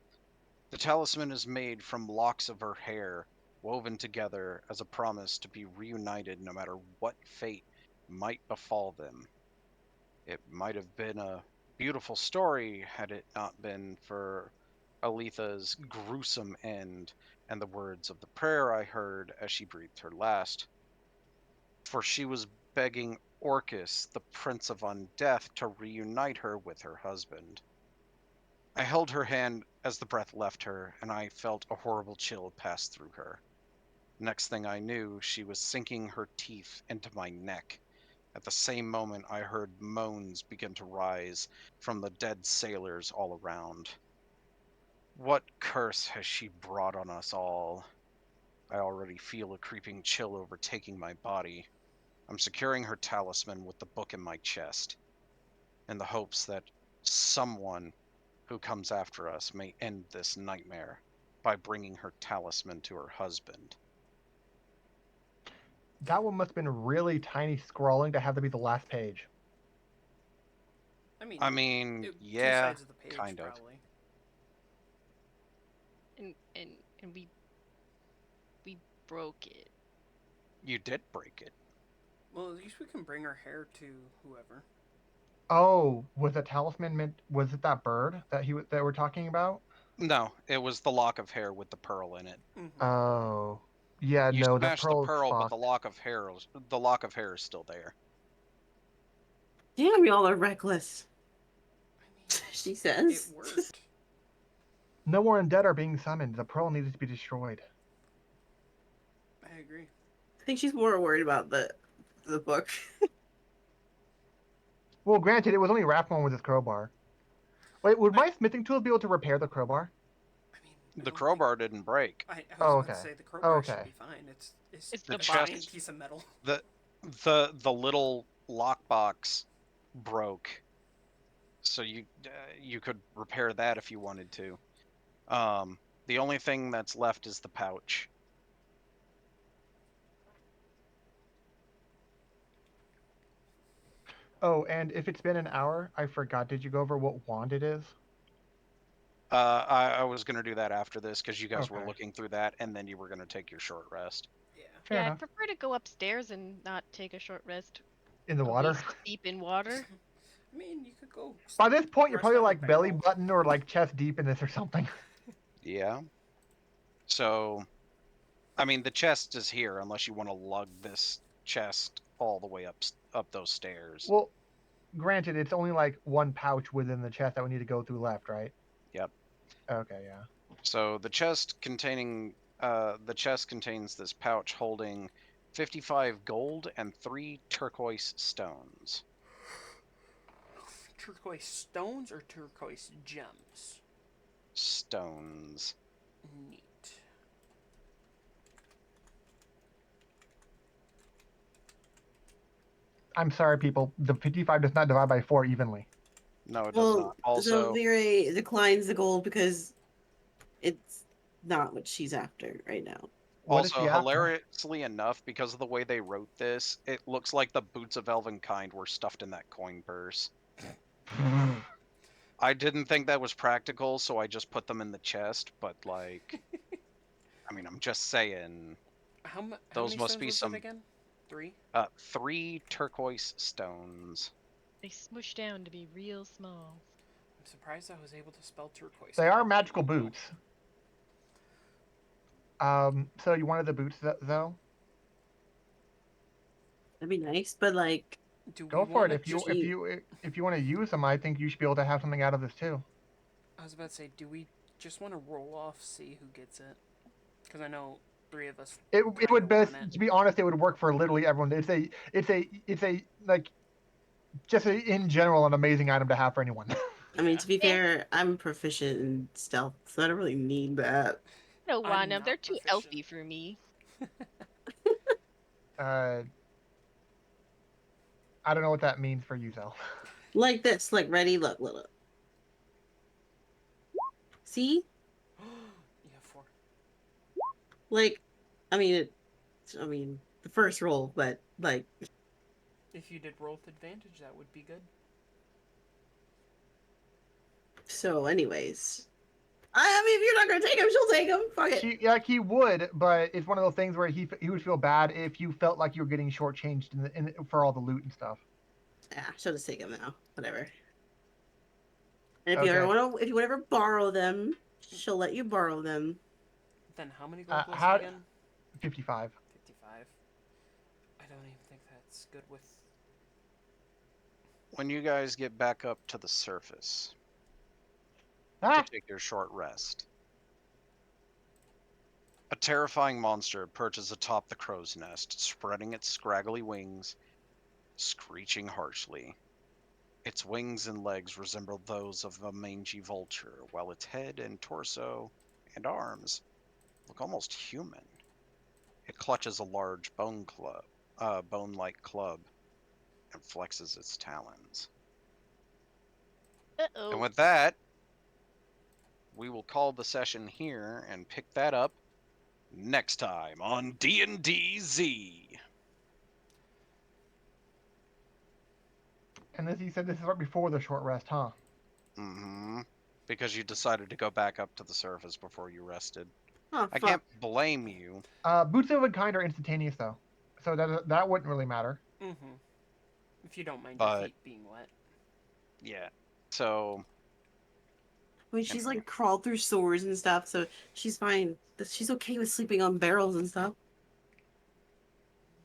The talisman is made from locks of her hair, woven together as a promise to be reunited no matter what fate might befall them. It might have been a beautiful story had it not been for Aletha's gruesome end and the words of the prayer I heard as she breathed her last. For she was begging Orcus, the Prince of Undeath, to reunite her with her husband. I held her hand as the breath left her, and I felt a horrible chill pass through her. Next thing I knew, she was sinking her teeth into my neck. At the same moment, I heard moans begin to rise from the dead sailors all around. What curse has she brought on us all? I already feel a creeping chill overtaking my body. I'm securing her talisman with the book in my chest, in the hopes that someone who comes after us may end this nightmare by bringing her talisman to her husband. That one must have been really tiny scrolling to have to be the last page. I mean, I mean, two yeah, sides of the page, kind of. probably. And we broke it. You did break it. Well, at least we can bring our hair to whoever. Oh, was the talisman meant? Was it that bird that we're talking about? No, it was the lock of hair with the pearl in it. Mm-hmm. Oh, yeah. You No, the smashed the pearl's pearl, but fucked. the lock of hair is still there. Damn, y'all are reckless. I mean, She it says. worked. No more undead are being summoned. The pearl needed to be destroyed. I agree. I think she's more worried about the book. Well, granted, it was only Rathmon with his crowbar. Wait, would my smithing tools be able to repair the crowbar? I mean, The crowbar didn't break. I was Oh, about to okay. say the crowbar should Okay. be fine. It's It's The a chest- giant piece of metal. The little lockbox broke, so you could repair that if you wanted to. The only thing that's left is the pouch. Oh, and if it's been an hour, I forgot. Did you go over what wand it is? I was gonna do that after this because you guys were Okay. looking through that, and then you were gonna take your short rest. Yeah. Fair Yeah, enough. I'd prefer to go upstairs and not take a short rest. In the Or water. waist deep in water. I mean, you could go. By this point, you're rest probably on a like belly barrel. button or like chest deep in this or something. Yeah. So, I mean, the chest is here unless you want to lug this chest all the way up those stairs. Well, granted, it's only like one pouch within the chest that we need to go through left, right? Yep. Okay, yeah. So the chest contains this pouch holding 55 gold and 3 turquoise stones. Turquoise stones or turquoise gems? Stones. Neat. I'm sorry, people. The 55 does not divide by 4 evenly. No, it does Well, not. Also, so Lyra declines the gold because it's not what she's after right now. What is also she after? hilariously enough, because of the way they wrote this, it looks like the boots of Elvenkind were stuffed in that coin purse. I didn't think that was practical, so I just put them in the chest, but like, I mean, I'm just saying, How those many must stones be was some- it again? 3? 3 turquoise stones. They smush down to be real small. I'm surprised I was able to spell turquoise. They are correctly, magical though. boots. So you wanted the boots though? That'd be nice, but like, Do Go we for it. wanna If you just- if you want to use them, I think you should be able to have something out of this too. I was about to say, do we just want to roll off, see who gets it? Because I know 3 of us. It kinda would best, want it. to be honest, it would work for literally everyone. It's a like just in general an amazing item to have for anyone. I mean, Yeah. to be fair, I'm proficient in stealth, so I don't really need that. No, I'm Wanna, they're not too proficient. elfy for me. I don't know what that means for you, Zell. Like this, like ready, look, look, look. See? You have 4. Like, I mean, the first roll, but like, If you did roll with advantage, that would be good. so anyways. I mean, if you're not gonna take him, she'll take him. Fuck it. He would, but it's one of those things where he would feel bad if you felt like you were getting shortchanged for all the loot and stuff. Yeah, she'll just take him now. Whatever. And if Okay. if you want to ever borrow them, she'll let you borrow them. Then how many gold was how- it again? 55. 55. I don't even think that's good with. When you guys get back up to the surface Ah! to take your short rest, a terrifying monster perches atop the crow's nest, spreading its scraggly wings, screeching harshly. Its wings and legs resemble those of a mangy vulture, while its head and torso and arms look almost human. It clutches a large bone-like club, and flexes its talons. Uh-oh. And with that, we will call the session here and pick that up next time on D&D Z. And as you said, this is right before the short rest, huh? Mm-hmm. Because you decided to go back up to the surface before you rested. Oh, I fuck. can't blame you. Boots of a kind are instantaneous though, so that wouldn't really matter. Mm-hmm. If you don't mind your But feet being wet. yeah. So I mean, she's anyway. like crawled through sewers and stuff, so she's fine. She's okay with sleeping on barrels and stuff.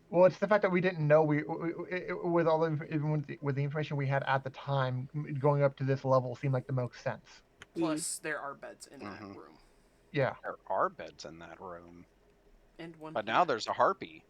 Well, it's the fact that we didn't know with all the, even with the information we had at the time, going up to this level seemed like the most sense. Plus, there are beds in that Mhm. room. Yeah. There are beds in that room. And one But here. now there's a harpy.